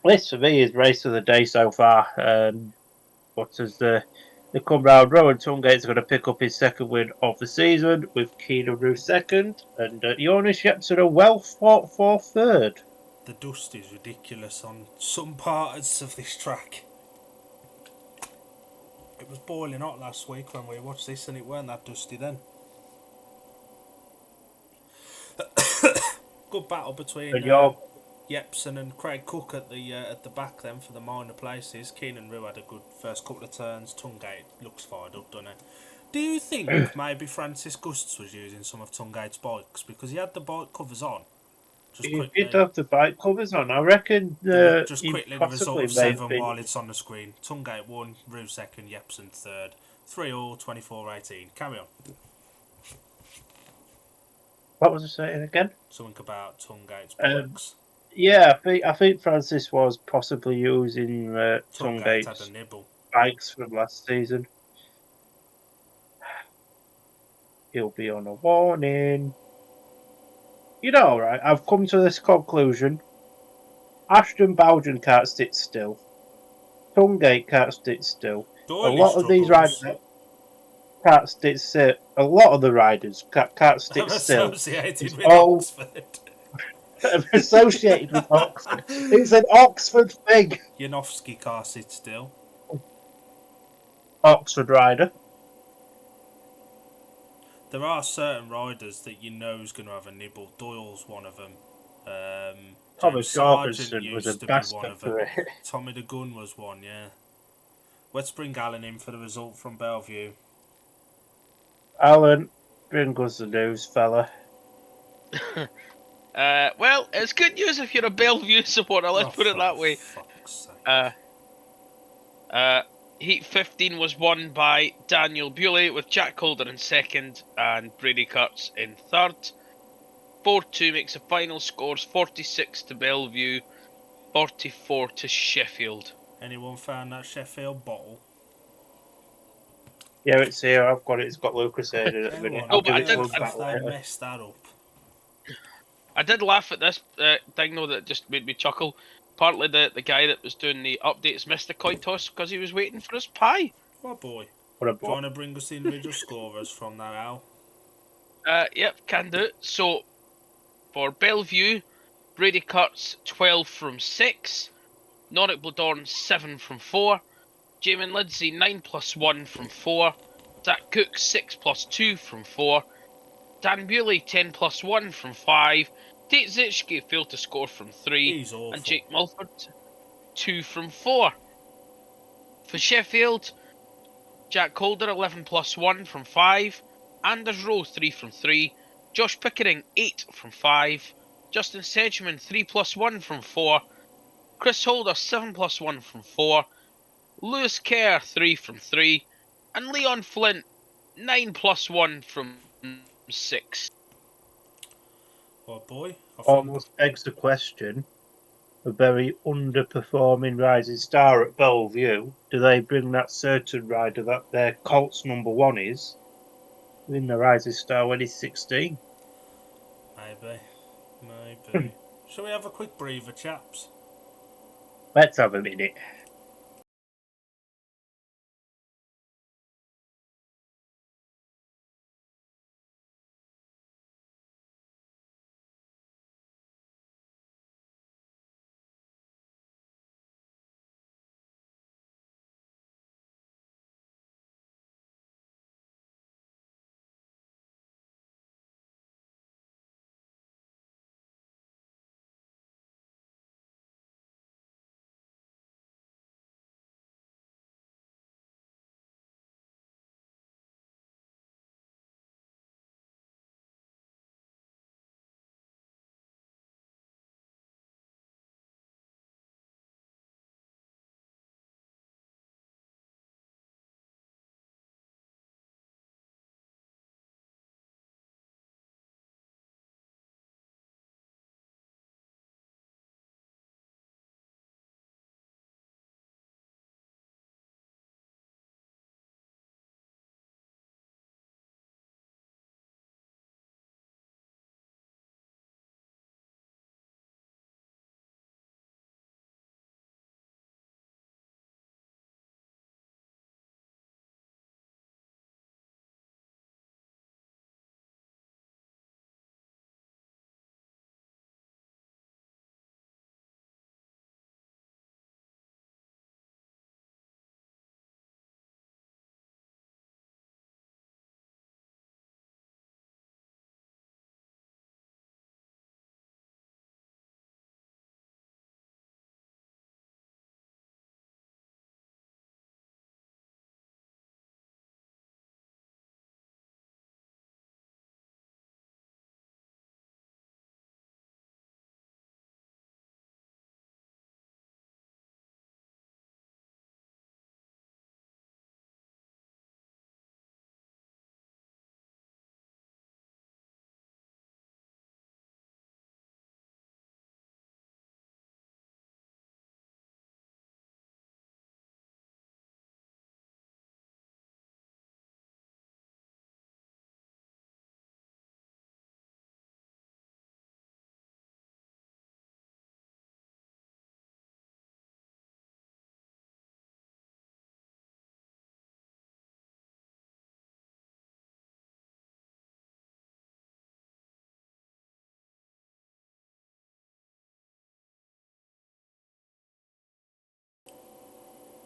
B: This for me is race of the day so far. But as they come round, Rowan Tungate's going to pick up his 2nd win of the season with Keenan Rue 2nd, and Jonas Jepsen a well fought for 3rd.
A: The dust is ridiculous on some parts of this track. It was boiling hot last week when we watched this, and it weren't that dusty then. Good battle between Jepsen and Craig Cook at the back then for the minor places. Keenan Rue had a good first couple of turns. Tungate looks fired up, doesn't he? Do you think maybe Francis Gusts was using some of Tungate's bikes because he had the bike covers on?
B: He did have the bike covers on. I reckon.
A: Just quickly, the result of 7 while it's on the screen. Tungate 1, Rue 2nd, Jepsen 3rd. 3-all, 24-18. Carry on.
B: What was I saying again?
A: Something about Tungate's bikes.
B: Yeah, I think Francis was possibly using Tungate's bikes from last season. He'll be on a warning. You know, right, I've come to this conclusion. Ashton Bowden can't sit still. Tungate can't sit still.
A: Doyle
B: a lot of these riders can't sit still. A lot of the riders can't sit still.
A: Associated with Oxford.
B: Associated with Oxford. It's an Oxford thing.
A: Janowski can't sit still.
B: Oxford rider.
A: There are certain riders that you know is going to have a nibble. Doyle's one of them.
B: Thomas Jorgensen was a bastard for it.
A: Tommy the Gun was one, yeah. Let's bring Alan in for the result from Belle Vue.
B: Alan, bring us the news, fella.
C: Well, it's good news if you're a Belle Vue supporter, let's put it that way. Heat 15 was won by Daniel Bewley with Jack Calder in 2nd and Brady Kurtz in 3rd. 4-2 makes the final scores 46 to Belle Vue, 44 to Sheffield.
A: Anyone found that Sheffield bottle?
B: Yeah, it's here. I've got it. It's got Lucas here in it at the minute.
A: They messed that up.
C: I did laugh at this thing though that just made me chuckle. Partly the guy that was doing the updates missed the coin toss because he was waiting for his pie.
A: What boy?
B: What a boy.
A: Trying to bring us the individual scorers from that, Al?
C: Yep, can do. So, for Belle Vue, Brady Kurtz 12 from 6, Noric Bladorn 7 from 4, Jamin Lindsay 9+1 from 4, Zach Cook 6+2 from 4, Dan Bewley 10+1 from 5, Tate Zitschke failed to score from 3, and Jake Mulford 2 from 4. For Sheffield, Jack Calder 11+1 from 5, Anders Rowe 3 from 3, Josh Pickering 8 from 5, Justin Sedgman 3+1 from 4, Chris Holder 7+1 from 4, Lewis Kerr 3 from 3, and Leon Flint 9+1 from 6.
A: Oh boy, I think
B: Almost begs the question: a very underperforming Rising Star at Belle Vue. Do they bring that certain rider that their Colts #1 is in the Rising Star when he's 16?
A: maybe. Shall we have a quick breather, chaps?
B: Let's have a minute.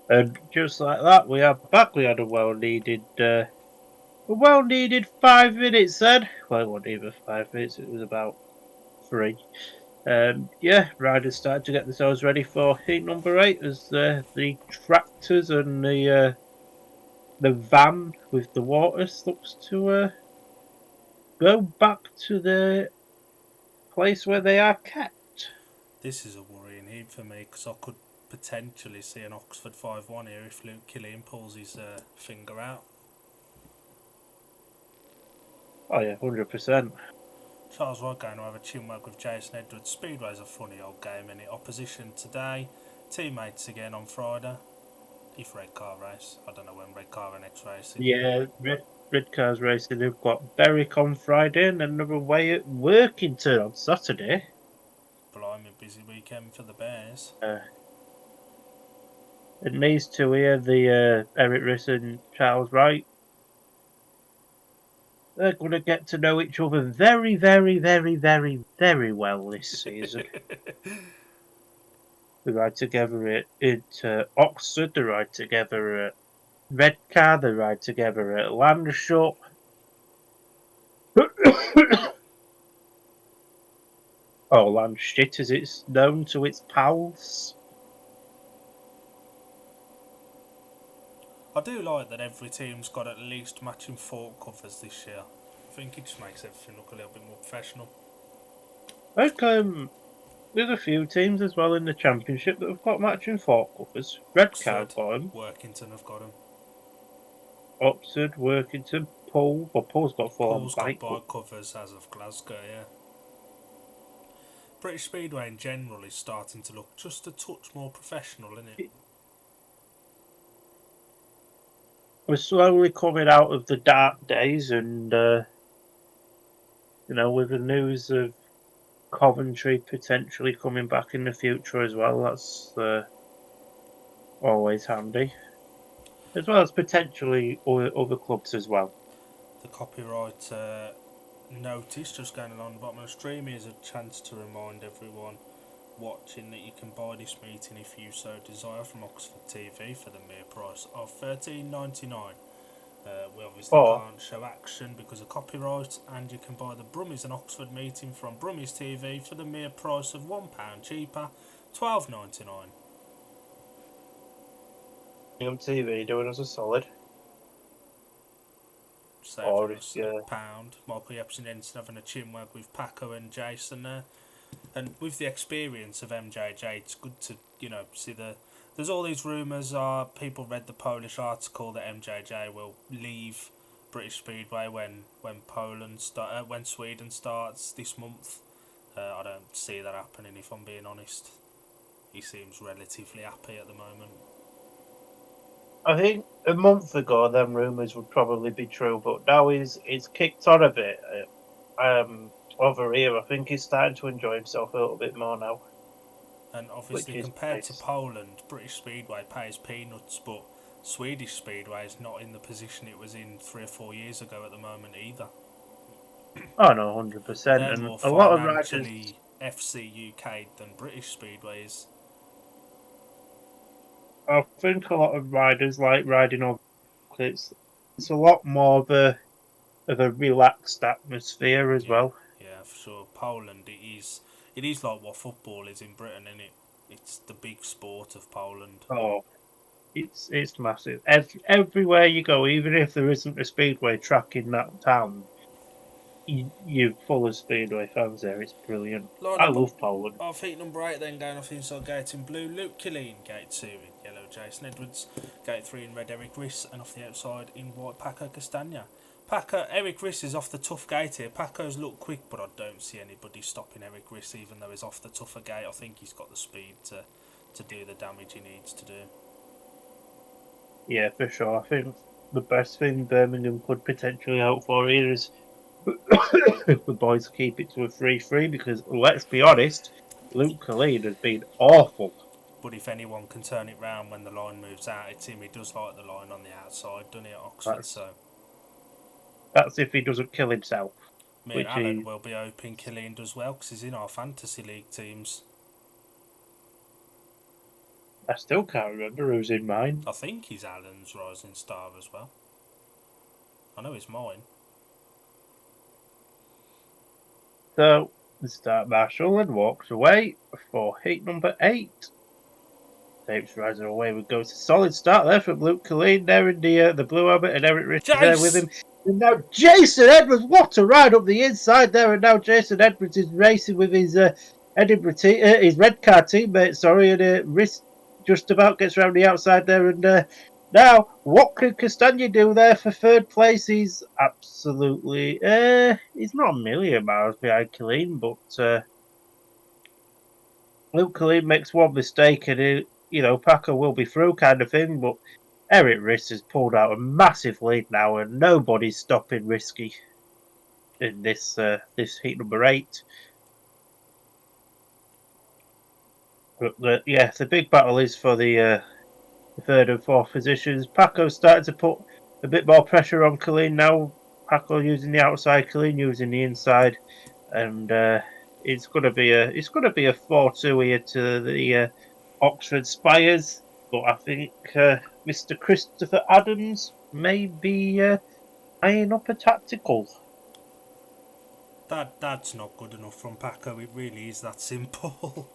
B: And just like that, we are back. We had a well-needed 5 minutes then. Well, it wasn't even 5 minutes, it was about 3. Yeah, riders started to get themselves ready for heat number 8 as the tractors and the van with the waters looks to go back to the place where they are kept.
A: This is a worrying heat for me because I could potentially see an Oxford 5-1 here if Luke Killian pulls his finger out.
B: Oh yeah, 100%.
A: Charles Wright going to have a chinwag with Jason Edwards. Speedway's a funny old game, and opposition today, teammates again on Friday. If red car race, I don't know when red car next racing.
B: Yeah, red cars racing. They've got Berwick on Friday and another away at Workington on Saturday.
A: Blimey, busy weekend for the Bears.
B: And these two here, the Eric Riss and Charles Wright, they're going to get to know each other very, very, very, very, very well this season. They ride together at Oxford, they ride together at Redcar, they ride together at Landshut. Oh, Landshut as it's known to its pals.
A: I do like that every team's got at least matching fork covers this year. I think it just makes everything look a little bit more professional.
B: Like, there's a few teams as well in the championship that have got matching fork covers. Redcar's
A: Oxford,
B: got them.
A: Workington have got them.
B: Oxford, Workington, Poole. Well, Poole's got full on
A: Paul's got
B: bike.
A: bike covers as of Glasgow, yeah. British Speedway in general is starting to look just a touch more professional, isn't it?
B: We're slowly coming out of the dark days, and with the news of Coventry potentially coming back in the future as well, that's always handy. As well as potentially other clubs as well.
A: The copyright notice just going along the bottom of the stream is a chance to remind everyone watching that you can buy this meeting if you so desire from Oxford TV for the mere price of $13.99. We obviously can't show action because of copyright, and you can buy the Brummies and Oxford meeting from Brummies TV for the mere price of £1 cheaper, $12.99.
B: TV doing us a solid.
A: Saving us a pound. Michael Yepson Jensen having a chinwag with Paco and Jason there. And with the experience of MJJ, it's good to, see there's all these rumours. People read the Polish article that MJJ will leave British Speedway when Sweden starts this month. I don't see that happening, if I'm being honest. He seems relatively happy at the moment.
B: I think a month ago, them rumours would probably be true, but now it's kicked on a bit. Over here, I think he's starting to enjoy himself a little bit more now.
A: And obviously, compared to Poland, British Speedway pays peanuts, but Swedish Speedway is not in the position it was in 3 or 4 years ago at the moment either.
B: Oh no, 100%.
A: They're
B: and
A: more
B: a lot of
A: financially FC UK than British Speedway is.
B: I think a lot of riders like riding over. It's a lot more of a relaxed atmosphere as well.
A: Yeah, for sure. Poland, it is like what football is in Britain, isn't it? It's the big sport of Poland.
B: Oh, it's massive. Everywhere you go, even if there isn't a speedway track in that town, you're full of speedway fans there. It's brilliant. I love Poland.
A: Off heat number 8 then, going off the inside gate in blue, Luke Killeen. Gate 2 in yellow, Jason Edwards. Gate 3 in red, Eric Riss. And off the outside in white, Paco Castagna. Eric Riss is off the tough gate here. Paco's look quick, but I don't see anybody stopping Eric Riss, even though he's off the tougher gate. I think he's got the speed to do the damage he needs to do.
B: Yeah, for sure. I think the best thing Birmingham could potentially hope for here is the boys keep it to a 3-3, because let's be honest, Luke Killeen has been awful.
A: But if anyone can turn it round when the line moves out, it's him. He does like the line on the outside, doesn't he, at Oxford?
B: That's if he doesn't kill himself.
A: Me and Alan will be hoping Killeen does well, because he's in our fantasy league teams.
B: I still can't remember who's in mine.
A: I think he's Alan's rising star as well. I know he's mine.
B: So, the start marshal and walks away for heat number 8. Tapes rising away. We go to solid start there from Luke Killeen there in the blue helmet, and Eric Rich there with him. And now Jason Edwards, what a ride up the inside there, and now Jason Edwards is racing with his his red car teammate, and Riss just about gets around the outside there, and now what can Castagna do there for third place? He's absolutely he's not a million miles behind Killeen, but Luke Killeen makes one mistake and Paco will be through kind of thing, but Eric Riss has pulled out a massive lead now, and nobody's stopping Risky in this heat number 8. But the big battle is for the third and fourth positions. Paco's starting to put a bit more pressure on Killeen now. Paco using the outside, Killeen using the inside, and it's going to be a 4-2 here to the Oxford Spires. But I think Mr. Christopher Adams may be eyeing up a tactical.
A: That's not good enough from Paco. It really is that simple.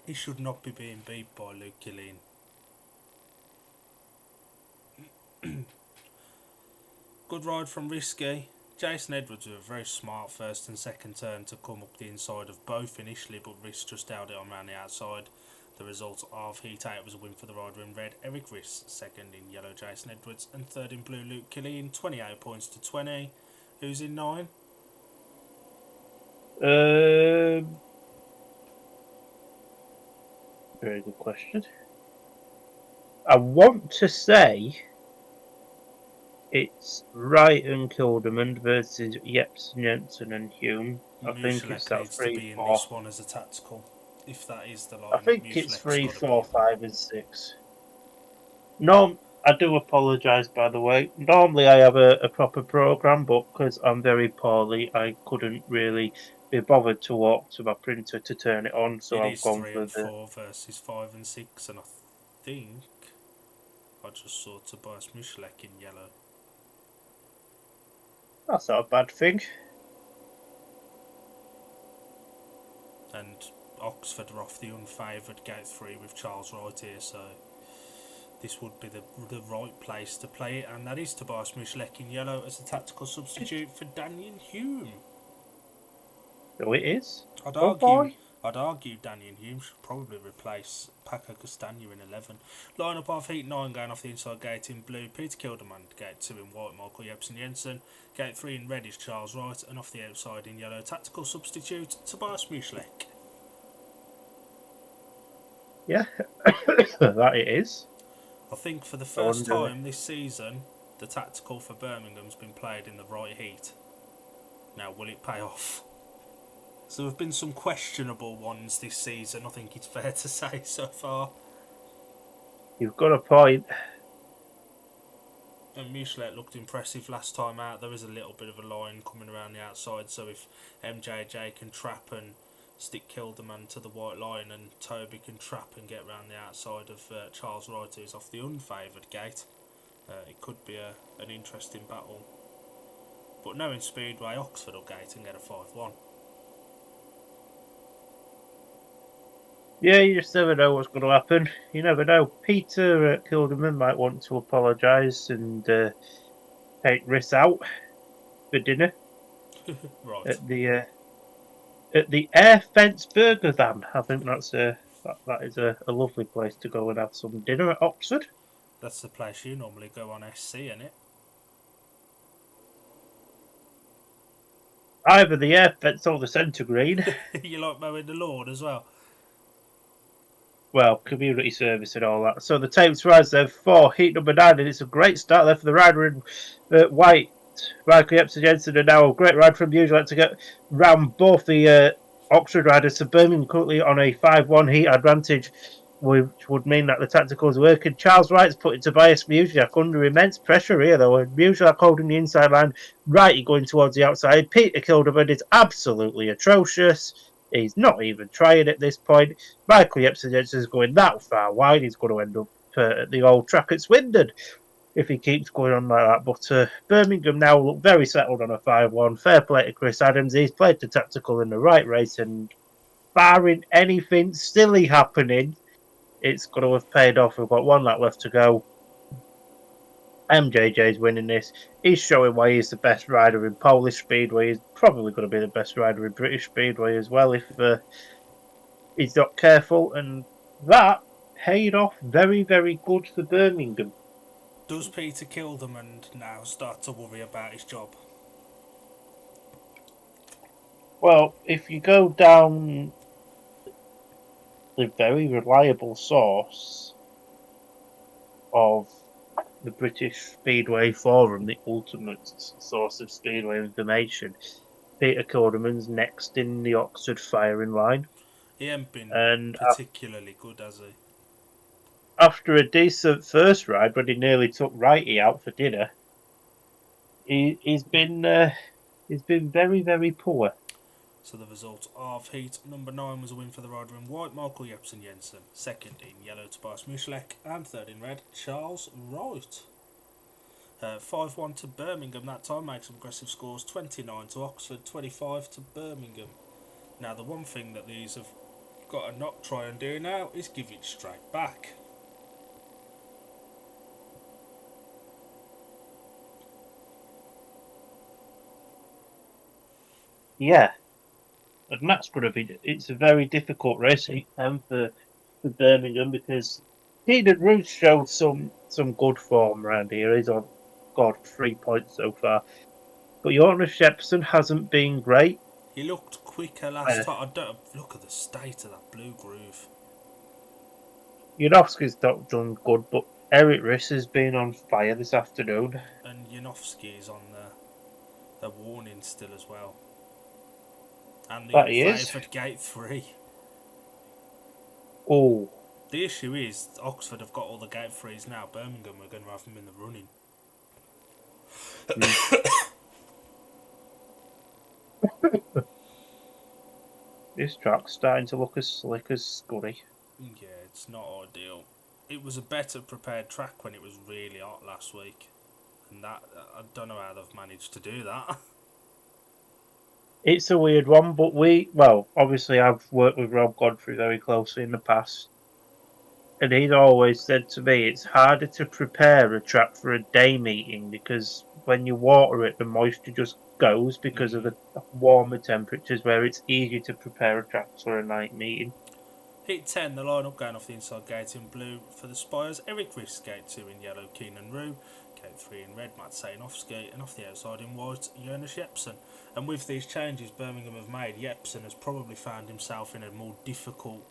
A: He should not be being beat by Luke Killeen. Good ride from Risky. Jason Edwards with a very smart first and second turn to come up the inside of both initially, but Riss just held it on around the outside. The result of Heat 8 was a win for the rider in red, Eric Riss, second in yellow, Jason Edwards, and third in blue, Luke Killeen, 28 points to 20. Who's in 9?
B: Very good question. I want to say it's Wright and Kilderman versus Jepsen, Jensen and Hume. I think it's
A: Mushleck
B: that
A: needs to
B: 3
A: be in
B: 4.
A: this one as a tactical. If that is the
B: I
A: lineup,
B: think it's
A: Mushleck's
B: 3
A: got to be
B: 4
A: in.
B: 5 and 6. No, I do apologise, by the way. Normally I have a proper programme, but because I'm very poorly, I couldn't really be bothered to walk to my printer to turn it on, so
A: It
B: I've
A: is
B: gone
A: 3
B: for
A: and
B: the...
A: 4 versus 5 and 6, and I think I just saw Tobias Mushleck in yellow.
B: That's not a bad thing.
A: And Oxford are off the unfavoured gate 3 with Charles Wright here, so this would be the right place to play it, and that is Tobias Mushleck in yellow as a tactical substitute for Daniel Hume.
B: So it is.
A: I'd
B: Oh
A: argue
B: boy.
A: Daniel Hume should probably replace Paco Castagna in 11. Line up off Heat 9 going off the inside gate in blue, Peter Kilderman, gate 2 in white, Michael Jepsen Jensen, gate 3 in red is Charles Wright, and off the outside in yellow, tactical substitute Tobias Mushleck.
B: Yeah, that it is.
A: I think for the
B: I
A: first
B: wonder...
A: time this season, the tactical for Birmingham's been played in the right heat. Now, will it pay off? So there have been some questionable ones this season, I think it's fair to say so far.
B: You've got a point.
A: And Mushlet looked impressive last time out. There is a little bit of a line coming around the outside, so if MJJ can trap and stick Kilderman to the white line, and Toby can trap and get round the outside of Charles Wright, who's off the unfavoured gate, it could be an interesting battle. But knowing Speedway, Oxford will gate and get a 5-1.
B: Yeah, you just never know what's going to happen. You never know. Peter Kilderman might want to apologise and take Riss out for dinner
A: Right.
B: at the Air Fence Burger Van. I think that is a lovely place to go and have some dinner at Oxford.
A: That's the place you normally go on SC, innit?
B: Either the Air Fence or the Centre Green.
A: You like mowing the lawn as well?
B: Well, community service and all that. So the tapes rise there for heat number 9, and it's a great start there for the rider in white. Michael Jepsen Jensen, and now a great ride from usual to get round both the Oxford riders. So Birmingham currently on a 5-1 heat advantage, which would mean that the tacticals working. Charles Wright's put it to Tobias Musiak under immense pressure here, though. And Musiak holding the inside line, Wrighty going towards the outside. Peter Kilderman is absolutely atrocious. He's not even trying at this point. Michael Jepsen Jensen is going that far wide. He's going to end up at the old track at Swindon if he keeps going on like that. But Birmingham now look very settled on a 5-1. Fair play to Chris Adams. He's played the tactical in the right race, and barring anything silly happening, it's going to have paid off. We've got one lap left to go. MJJ's winning this. He's showing why he's the best rider in Polish Speedway. He's probably going to be the best rider in British Speedway as well if he's not careful. And that paid off very, very good for Birmingham.
A: Does Peter Kilderman now start to worry about his job?
B: Well, if you go down the very reliable source of the British Speedway Forum, the ultimate source of Speedway information, Peter Kilderman's next in the Oxford firing line.
A: He ain't been
B: And
A: particularly good, has he?
B: after a decent first ride, when he nearly took Righty out for dinner, he's been very, very poor.
A: So the result of heat number 9 was a win for the rider in white, Michael Jepsen Jensen. Second in yellow, Tobias Mushleck. And third in red, Charles Wright. 5-1 to Birmingham that time, makes some aggressive scores. 29 to Oxford, 25 to Birmingham. Now the one thing that these have got to not try and do now is give it straight back.
B: Yeah, and that's going to be. It's a very difficult race for Birmingham because Keenan Roos showed some good form around here. He's got 3 points so far, but Jonas Shepson hasn't been great.
A: He looked quicker last time. I don't look at the state of that blue groove.
B: Janowski's not done good, but Eric Riss has been on fire this afternoon.
A: And Janowski is on the warning still as well. And the
B: That he is.
A: unfavoured gate 3.
B: Oh.
A: The issue is Oxford have got all the gate 3s now. Birmingham are going to have them in the running.
B: This track's starting to look as slick as Scuddy.
A: Yeah, it's not ideal. It was a better prepared track when it was really hot last week. And that, I don't know how they've managed to do that.
B: It's a weird one, but obviously I've worked with Rob Godfrey very closely in the past. And he's always said to me, it's harder to prepare a track for a day meeting because when you water it, the moisture just goes because of the warmer temperatures, where it's easy to prepare a track for a night meeting.
A: Heat 10, the line-up going off the inside gate in blue for the Spires. Eric Riss, gate 2 in yellow, Keenan Rue. Gate 3 in red, Matt Sainovsky. And off the outside in white, Jonas Jepsen. And with these changes Birmingham have made, Jepsen has probably found himself in a more difficult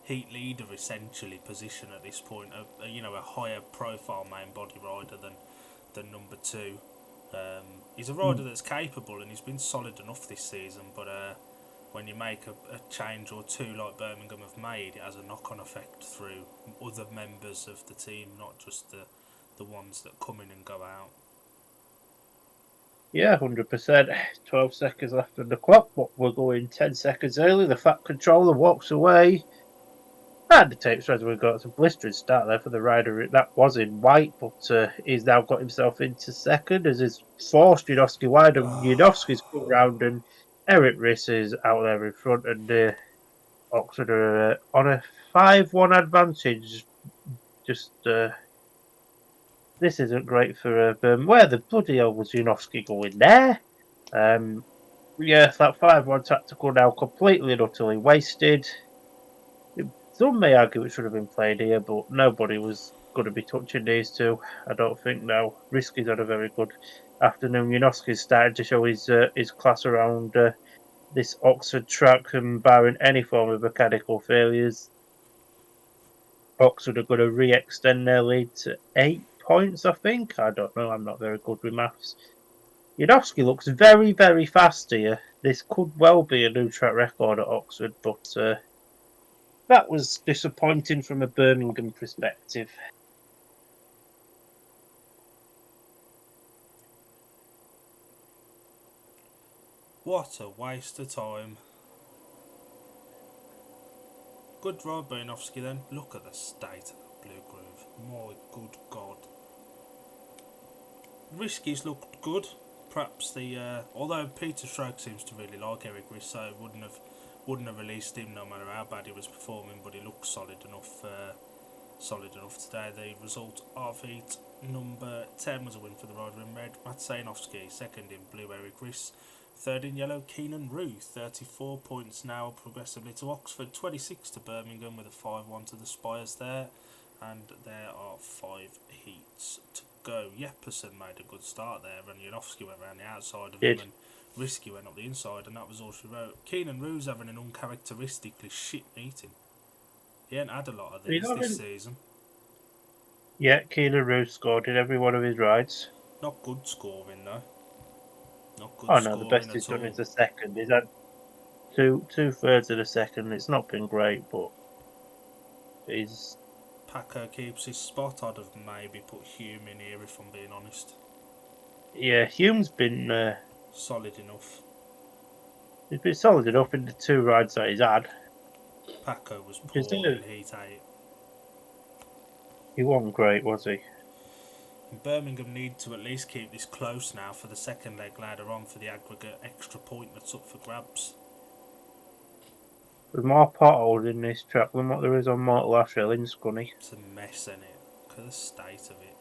A: heat leader, essentially, position at this point. A higher profile main body rider than number 2. He's a rider that's capable and he's been solid enough this season, but when you make a change or two like Birmingham have made, it has a knock-on effect through other members of the team, not just the ones that come in and go out.
B: Yeah, 100%. 12 seconds left on the clock, but we're going 10 seconds early. The Fat Controller walks away. And the tape says we've got some blistering start there for the rider. That was in white, but he's now got himself into second as he's forced Janowski wide, and Janowski's come round, and Eric Riss is out there in front, and Oxford are on a 5-1 advantage. Just this isn't great for where the bloody hell was Janowski going there? Yeah, that 5-1 tactical now completely and utterly wasted. Some may argue it should have been played here, but nobody was going to be touching these two. I don't think now. Risky's had a very good afternoon. Janowski's started to show his class around this Oxford track, and barring any form of mechanical failures, Oxford are going to re-extend their lead to 8 points, I think. I don't know. I'm not very good with maths. Janowski looks very, very fast here. This could well be a new track record at Oxford, but that was disappointing from a Birmingham perspective.
A: What a waste of time. Good drive by Janowski then. Look at the state of that blue groove. My good God. Risky's looked good. Perhaps although Peter Stroke seems to really like Eric Riss, so wouldn't have released him no matter how bad he was performing, but he looked solid enough today. The result of heat number 10 was a win for the rider in red, Matt Sainovsky. Second in blue, Eric Riss. Third in yellow, Keenan Rue. 34 points now progressively to Oxford. 26 to Birmingham with a 5-1 to the Spires there. And there are 5 heats to go. Jepsen made a good start there, and Janowski went around the outside of him, and Risky went up the inside, and that was all she wrote. Keenan Rue's having an uncharacteristically shit meeting. He ain't had a lot of these this season.
B: Yeah, Keenan Rue scored in every one of his rides.
A: Not good scoring though. Not good.
B: Oh no, the best he's done is the second. He's had two thirds of the second. It's not been great, but he's.
A: Paco keeps his spot. I'd have maybe put Hume in here if I'm being honest.
B: Yeah, Hume's been
A: solid enough.
B: He's been solid enough in the 2 rides that he's had.
A: Paco was poor in Heat 8.
B: He wasn't great, was he?
A: Birmingham need to at least keep this close now for the second leg later on for the aggregate extra point that's up for grabs.
B: There's more potholes in this track than what there is on Mortal Ashell in Scunny.
A: It's a mess, isn't it? Look at the state of it.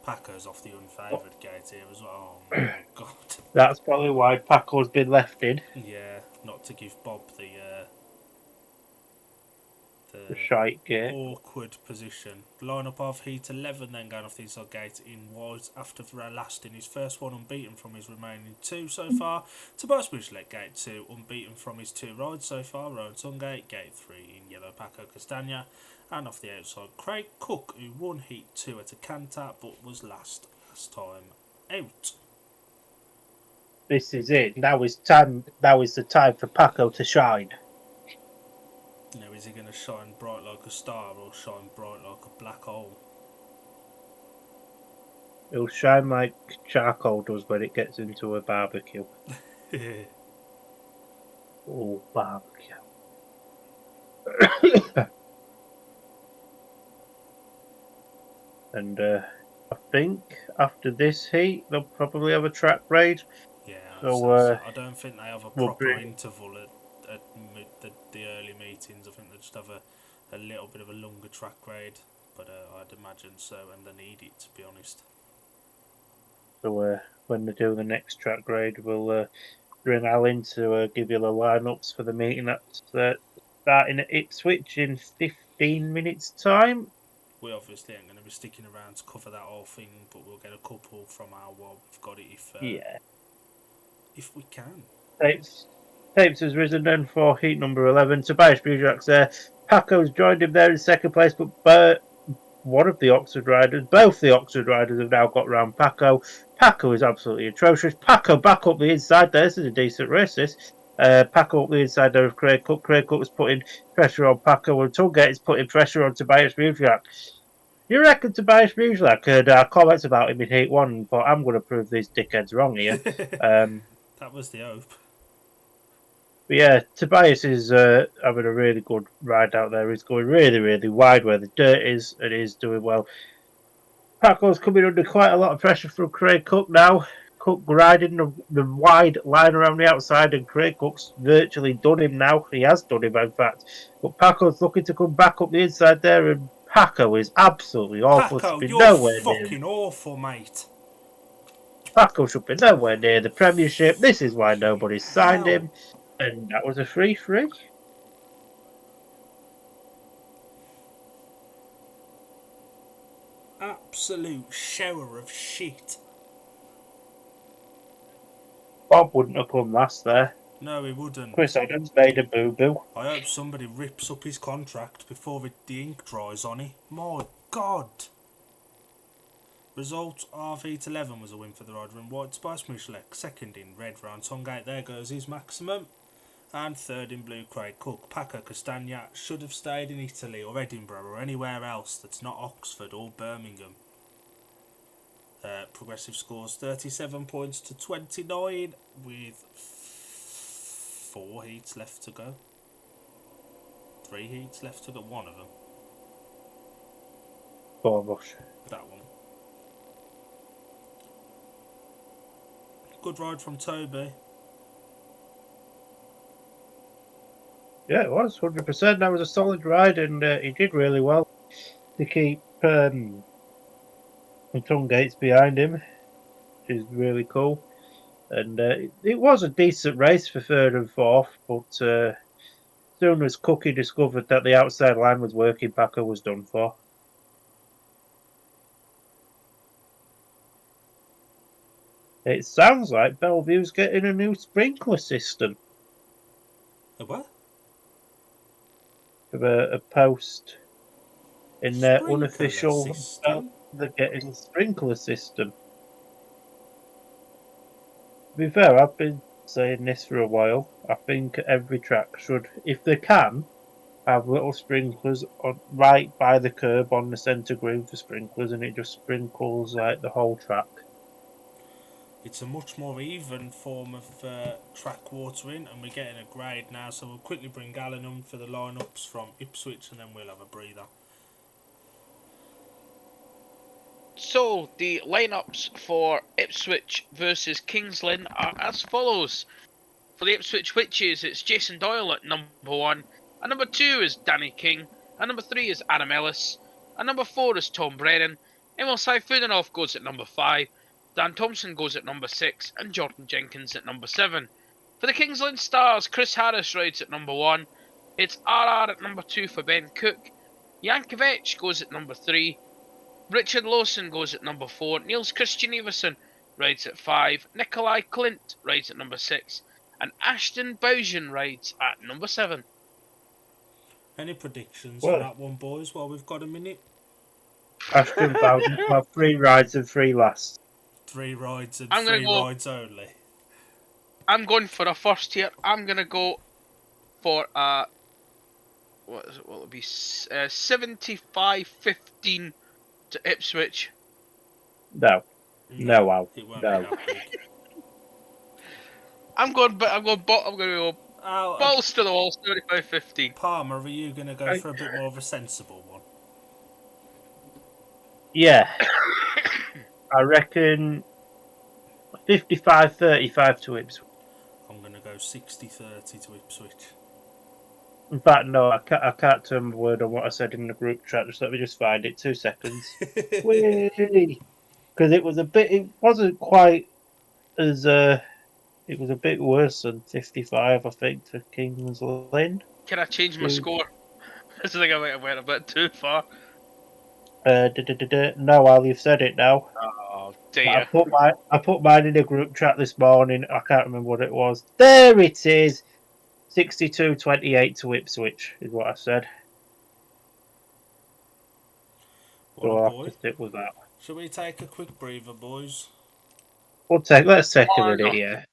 A: Paco's off the unfavoured gate here as well. Oh my God.
B: That's probably why Paco's been left in.
A: Yeah, not to give Bob the
B: The shite gate.
A: awkward position. Line-up of Heat 11 then going off the inside gate in white after lasting his first one unbeaten from his remaining 2 so far. Tobias Bushlet gate 2 unbeaten from his 2 rides so far. Rowan Tungate gate 3 in yellow Paco Castagna. And off the outside Craig Cook, who won Heat 2 at a canter but was last time out.
B: This is it. Now is the time for Paco to shine.
A: Now, is he going to shine bright like a star or shine bright like a black hole?
B: It'll shine like charcoal does when it gets into a barbecue. Oh, barbecue. And I think after this heat, they'll probably have a track raid.
A: Yeah,
B: So,
A: I don't think they have a
B: we'll
A: proper
B: bring-
A: interval at the early meetings. I think they just have a little bit of a longer track raid, but I'd imagine so, and they need it, to be honest.
B: So when they do the next track raid, we'll bring Alan to give you the lineups for the meeting that's starting at Ipswich in 15 minutes' time.
A: We obviously ain't going to be sticking around to cover that whole thing, but we'll get a couple from our while we've got it if we can.
B: Tapes has risen then for heat number 11. Tobias Bujak's there. Paco's joined him there in second place, but one of the Oxford riders, both the Oxford riders have now got round Paco. Paco is absolutely atrocious. Paco back up the inside there. This is a decent race, this. Paco up the inside there of Craig Cook. Craig Cook is putting pressure on Paco, and Tungate is putting pressure on Tobias Bujak. You reckon Tobias Bujak heard our comments about him in Heat 1, but I'm going to prove these dickheads wrong here.
A: That was the hope.
B: But yeah, Tobias is having a really good ride out there. He's going really, really wide where the dirt is, and he's doing well. Paco's coming under quite a lot of pressure from Craig Cook now. Cook riding the wide line around the outside, and Craig Cook's virtually done him now. He has done him, in fact. But Paco's looking to come back up the inside there, and Paco is absolutely awful.
A: Paco, you're
B: nowhere
A: fucking awful, mate.
B: Paco should be nowhere near the Premiership. This is why nobody's signed him. And that was a free.
A: Absolute shower of shit.
B: Bob wouldn't have come last there.
A: No, he wouldn't.
B: Chris Adams made a boo-boo.
A: I hope somebody rips up his contract before the ink dries on it. My God. Result of Heat 11 was a win for the rider in white. Spice Michelek, second in red round Tungate. There goes his maximum. And third in blue, Craig Cook. Paco Castagna should have stayed in Italy or Edinburgh or anywhere else that's not Oxford or Birmingham. Progressive scores 37 points to 29 with 4 heats left to go. 3 heats left to go. One of them.
B: Borbush.
A: That one. Good ride from Toby.
B: Yeah, it was 100%. That was a solid ride, and he did really well to keep the Tungates behind him, which is really cool. And it was a decent race for third and fourth, but as soon as Cookie discovered that the outside line was working, Paco was done for. It sounds like Belle Vue's getting a new sprinkler system.
A: A what?
B: A post in their
A: Sprinkler
B: unofficial
A: system?
B: they're getting a sprinkler system. To be fair, I've been saying this for a while. I think every track should, if they can, have little sprinklers right by the curb on the centre green for sprinklers, and it just sprinkles like the whole track.
A: It's a much more even form of track watering, and we're getting a grade now, so we'll quickly bring Alan on for the lineups from Ipswich, and then we'll have a breather.
C: So, the lineups for Ipswich versus Kingsland are as follows. For the Ipswich Witches, it's Jason Doyle at number 1, and number 2 is Danny King, and number 3 is Adam Ellis, and number 4 is Tom Brennan. Emil Saifunoff goes at number 5, Dan Thompson goes at number 6, and Jordan Jenkins at number 7. For the Kingsland Stars, Chris Harris rides at number 1, It's RR at number 2 for Ben Cook. Yankovic goes at number 3. Richard Lawson goes at number 4. Niels Christian Everson rides at 5. Nikolai Clint rides at number 6. And Ashton Bowsion rides at number 7.
A: Any predictions for
B: Well,
A: that one, boys? While we've got a minute.
B: Ashton Bowden to have 3 rides and 3 lasts.
A: 3 rides and
C: I'm gonna
A: 3
C: go.
A: rides only.
C: I'm going for a first here. I'm gonna go for a. What is it? Will it be 75-15 to Ipswich?
B: No, no, Al,
A: It won't be
B: no.
A: that big.
C: I'm going. I'm going. I'm going to go
A: Oh,
C: balls to the wall. 75-15.
A: Palmer, are you going to go for a bit more of a sensible one?
B: Yeah, I reckon 55-35 to Ipswich.
A: I'm going to go 60-30 to Ipswich.
B: In fact, no, I can't turn my word on what I said in the group chat. Just let me just find it. 2 seconds. Because it wasn't quite as it was a bit worse than 55, I think, to Kings Lynn.
C: Can I change my score? I think I might have went a bit too far.
B: No, Al, you've said it now.
C: Oh
B: I
C: dear.
B: put mine in a group chat this morning. I can't remember what it was. There it is. 62-28 to Ipswich is what I said.
A: What
B: So
A: a
B: I'll have to
A: boy.
B: stick with that.
A: Shall we take a quick breather, boys?
B: Let's take a
C: Why
B: minute
C: not?
B: here.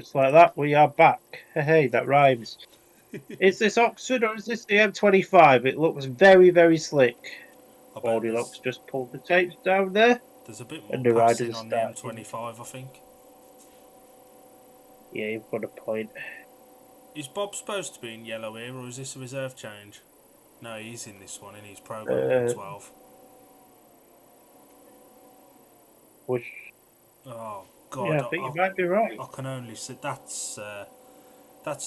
B: just like that, we are back. Hey, that rhymes. Is this Oxford or is this the M25? It looks very, very slick.
A: I bet
B: Goldilocks just pulled the tapes down there,
A: there's a bit more
B: and the riders
A: passing
B: are
A: on the
B: starting.
A: M25, I think.
B: Yeah, you've got a point.
A: Is Bob supposed to be in yellow here, or is this a reserve change? No, he's in this one, and he's programmed in 12.
B: Which,
A: Oh God,
B: yeah, I think you might be right.
A: I can only see that's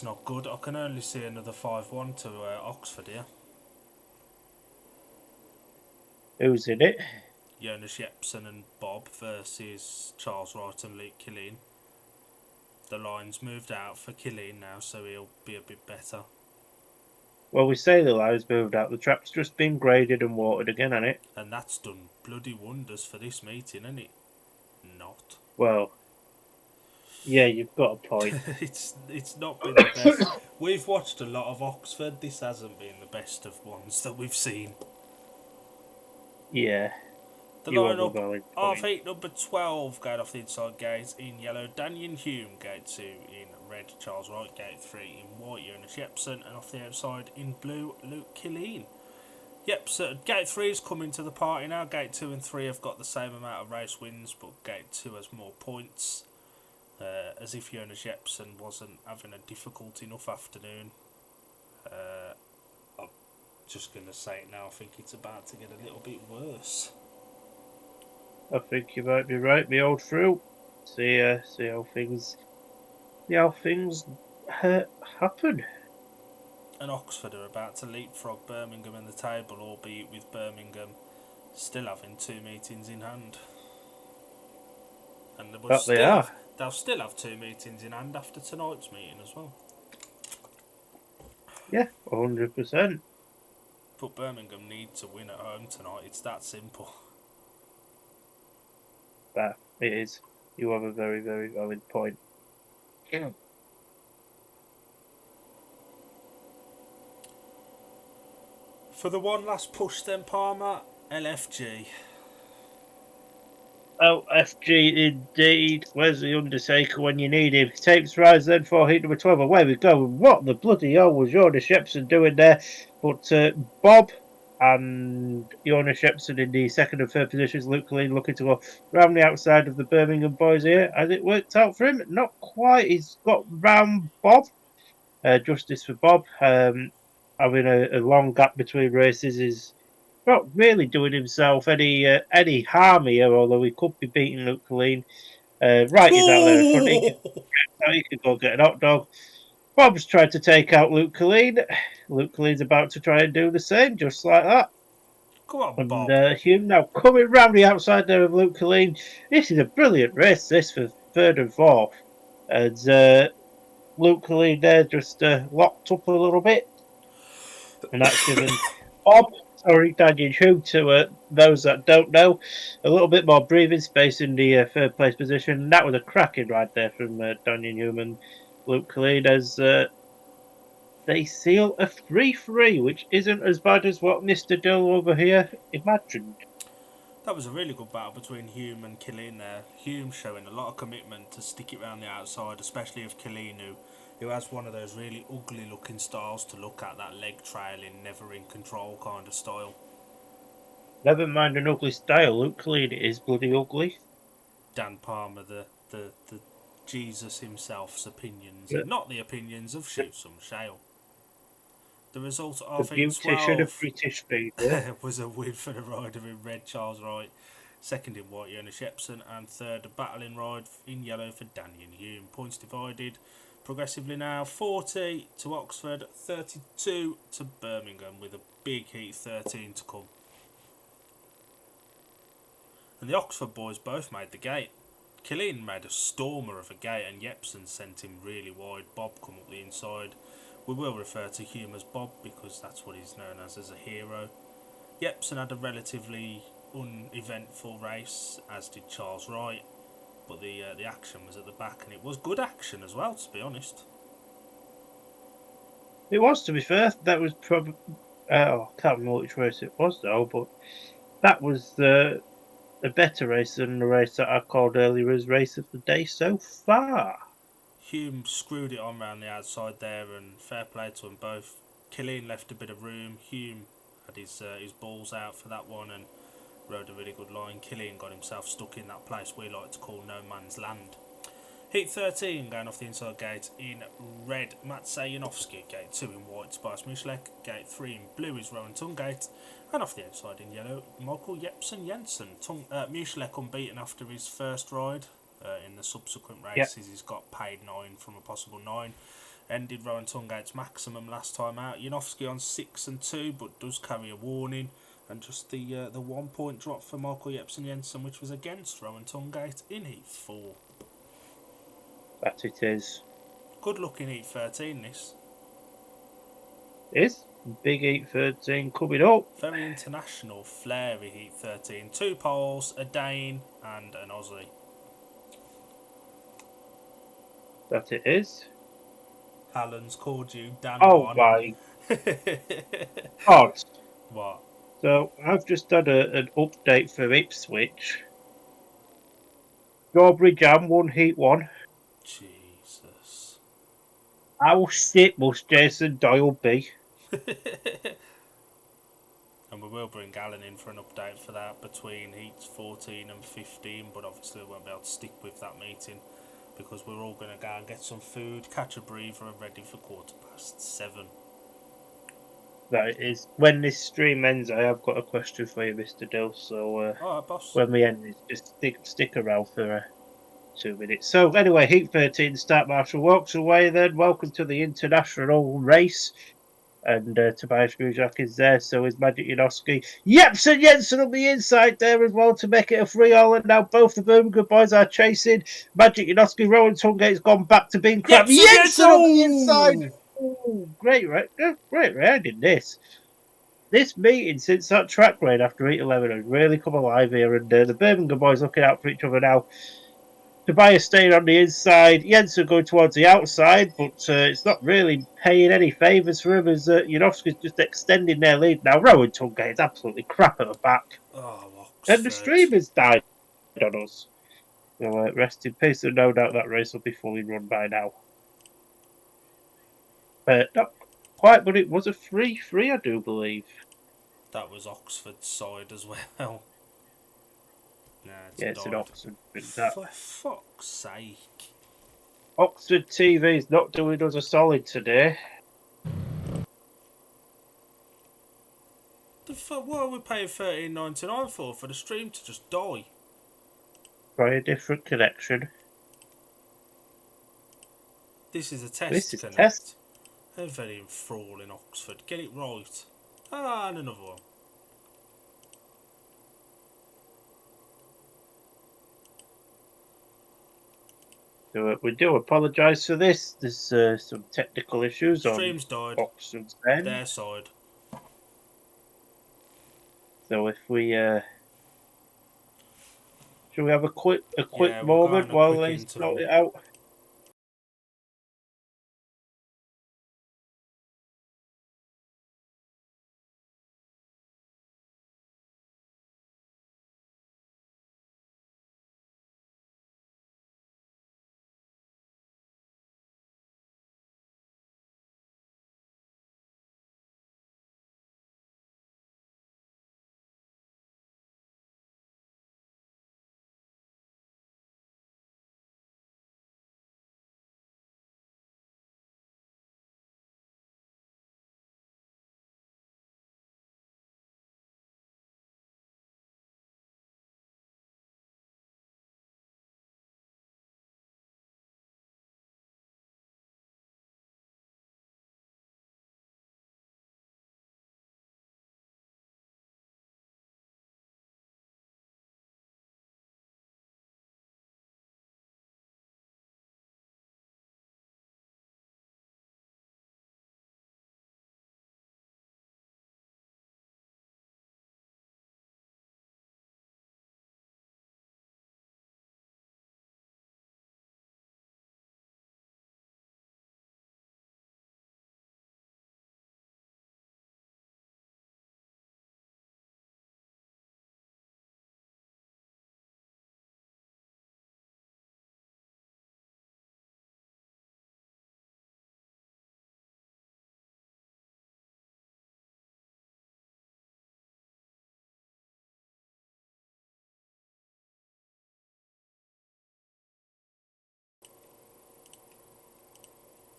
A: not good. I can only see another 5-1 to Oxford here.
B: Who's in it?
A: Jonas Jepsen and Bob versus Charles Wright and Luke Killeen. The line's moved out for Killeen now, so he'll be a bit better.
B: Well, we say the line's moved out. The track's just been graded and watered again, hasn't it?
A: And that's done bloody wonders for this meeting, isn't it? Not.
B: Well, yeah, you've got a point.
A: it's not been the best. We've watched a lot of Oxford. This hasn't been the best of ones that we've seen.
B: Yeah.
A: The
B: You have a
A: lineup
B: valid
A: of
B: point.
A: heat number 12 going off the inside gate in yellow, Daniel Hume, gate 2 in red, Charles Wright, gate 3 in white, Jonas Jepsen, and off the outside in blue, Luke Killeen. Yep, gate 3 is coming to the party now. Gate 2 and 3 have got the same amount of race wins, but gate 2 has more points. As if Jonas Jepsen wasn't having a difficult enough afternoon. I'm just going to say it now, I think it's about to get a little bit worse.
B: I think you might be right, me old fruit. See how things happen.
A: And Oxford are about to leapfrog Birmingham in the table, albeit with Birmingham still having 2 meetings in hand. And they'll still have 2 meetings in hand after tonight's meeting as well.
B: Yeah, 100%.
A: But Birmingham need to win at home tonight. It's that simple.
B: That it is. You have a very, very valid point.
C: Yeah.
A: For the one last push then, Palmer, LFG.
B: LFG indeed. Where's the Undertaker when you need him? Tapes rise then for heat number 12. Away we go. What the bloody hell was Jonas Jepsen doing there? But Bob and Jonas Jepsen in the second and third positions. Luke Killeen looking to go round the outside of the Birmingham boys here. Has it worked out for him? Not quite. He's got round Bob. Justice for Bob. Having a long gap between races is not really doing himself any harm here, although he could be beating Luke Killeen. Wright is out there in front. He could go get an hot dog. Bob's tried to take out Luke Killeen. Luke Killeen's about to try and do the same, just like that.
A: Come on, Bob.
B: And Hume now coming round the outside there of Luke Killeen. This is a brilliant race, this, for third and fourth. And Luke Killeen there just locked up a little bit. And that's given Daniel Hume, to those that don't know, a little bit more breathing space in the third place position. That was a cracking ride there from Daniel Hume and Luke Killeen as they seal a 3-3, which isn't as bad as what Mr. Dill over here imagined.
A: That was a really good battle between Hume and Killeen there. Hume showing a lot of commitment to stick it round the outside, especially of Killeen, who has one of those really ugly looking styles to look at, that leg trailing, never in control kind of style.
B: Never mind an ugly style, Luke Killeen is bloody ugly.
A: Dan Palmer, the Jesus himself's opinions,
B: Yeah.
A: not the opinions of Shoot Some Shale. The result
B: The
A: of
B: beautician of British people.
A: was a win for the rider in red, Charles Wright. Second in white, Jonas Jepsen, and third, a battling ride in yellow for Daniel Hume. Points divided progressively now: 40 to Oxford, 32 to Birmingham, with a big heat 13 to come. And the Oxford boys both made the gate. Killeen made a stormer of a gate, and Jepsen sent him really wide. Bob come up the inside. We will refer to Hume as Bob because that's what he's known as a hero. Jepsen had a relatively uneventful race, as did Charles Wright, but the action was at the back, and it was good action as well, to be honest.
B: It was, to be fair. That was probably... I can't remember which race it was, though, but that was a better race than the race that I called earlier as race of the day so far.
A: Hume screwed it on round the outside there, and fair play to them both. Killeen left a bit of room. Hume had his balls out for that one and rode a really good line. Killeen got himself stuck in that place we like to call no man's land. Heat 13 going off the inside gate in red, Matt Sayanovsky. Gate 2 in white, Spires Mushlek. Gate 3 in blue is Rowan Tungate. And off the outside in yellow, Michael Jepsen Jensen. Mushlek unbeaten after his first ride. In the subsequent races, he's got paid 9 from a possible 9. Ended Rowan Tungate's maximum last time out. Janowski on 6 and 2, but does carry a warning. And just the 1 point drop for Michael Jepsen Jensen, which was against Rowan Tungate in Heat 4.
B: That it is.
A: Good luck in Heat 13, this.
B: Is Big Heat 13 coming up.
A: Very international, flary Heat 13. 2 Poles, a Dane, and an Aussie.
B: That it is.
A: Alan's called you Dan
B: Oh
A: One.
B: my God.
A: What?
B: So I've just had an update for Ipswich. Strawberry Jam won Heat 1.
A: Jesus.
B: How shit must Jason Doyle be?
A: And we will bring Alan in for an update for that between Heats 14 and 15, but obviously we won't be able to stick with that meeting because we're all going to go and get some food, catch a breather, and ready for 7:15.
B: That it is. When this stream ends, I have got a question for you, Mr. Dill. So
A: Alright, boss.
B: when we end, just stick around for 2 minutes. So anyway, Heat 13, Start Marshall walks away then. Welcome to the international race. And Tobias Gruzak is there, so is Magic Janowski. Jepsen Jensen on the inside there as well to make it a 3-all. And now both the Birmingham boys are chasing. Magic Janowski, Rowan Tungate's gone back to being crap. Jensen on the inside. Ooh, great raid in this. This meeting since that track raid after Heat 11 has really come alive here. And the Birmingham boys looking out for each other now. Tobias staying on the inside, Jensen going towards the outside, but it's not really paying any favours for him as Janowski's just extending their lead now. Rowan Tungate is absolutely crap at the back.
A: Oh, Oxford.
B: And the stream has died on us. So rest in peace, and no doubt that race will be fully run by now. Not quite, but it was a 3-3, I do believe.
A: That was Oxford's side as well. Nah,
B: It's
A: died.
B: an Oxford.
A: For fuck's sake.
B: Oxford TV's not doing us a solid today.
A: What are we paying $13.99 for the stream to just die?
B: Try a different connection.
A: This is a test
B: This is
A: connect.
B: test.
A: They're very enthralling, Oxford. Get it right. And another one.
B: So we do apologise for this. There's some technical issues
A: Stream's
B: on
A: died.
B: Oxford's end.
A: Their side.
B: So if we should we have a quick
A: Yeah, we'll
B: moment
A: go on a
B: while
A: quick
B: they
A: interval.
B: sort it out?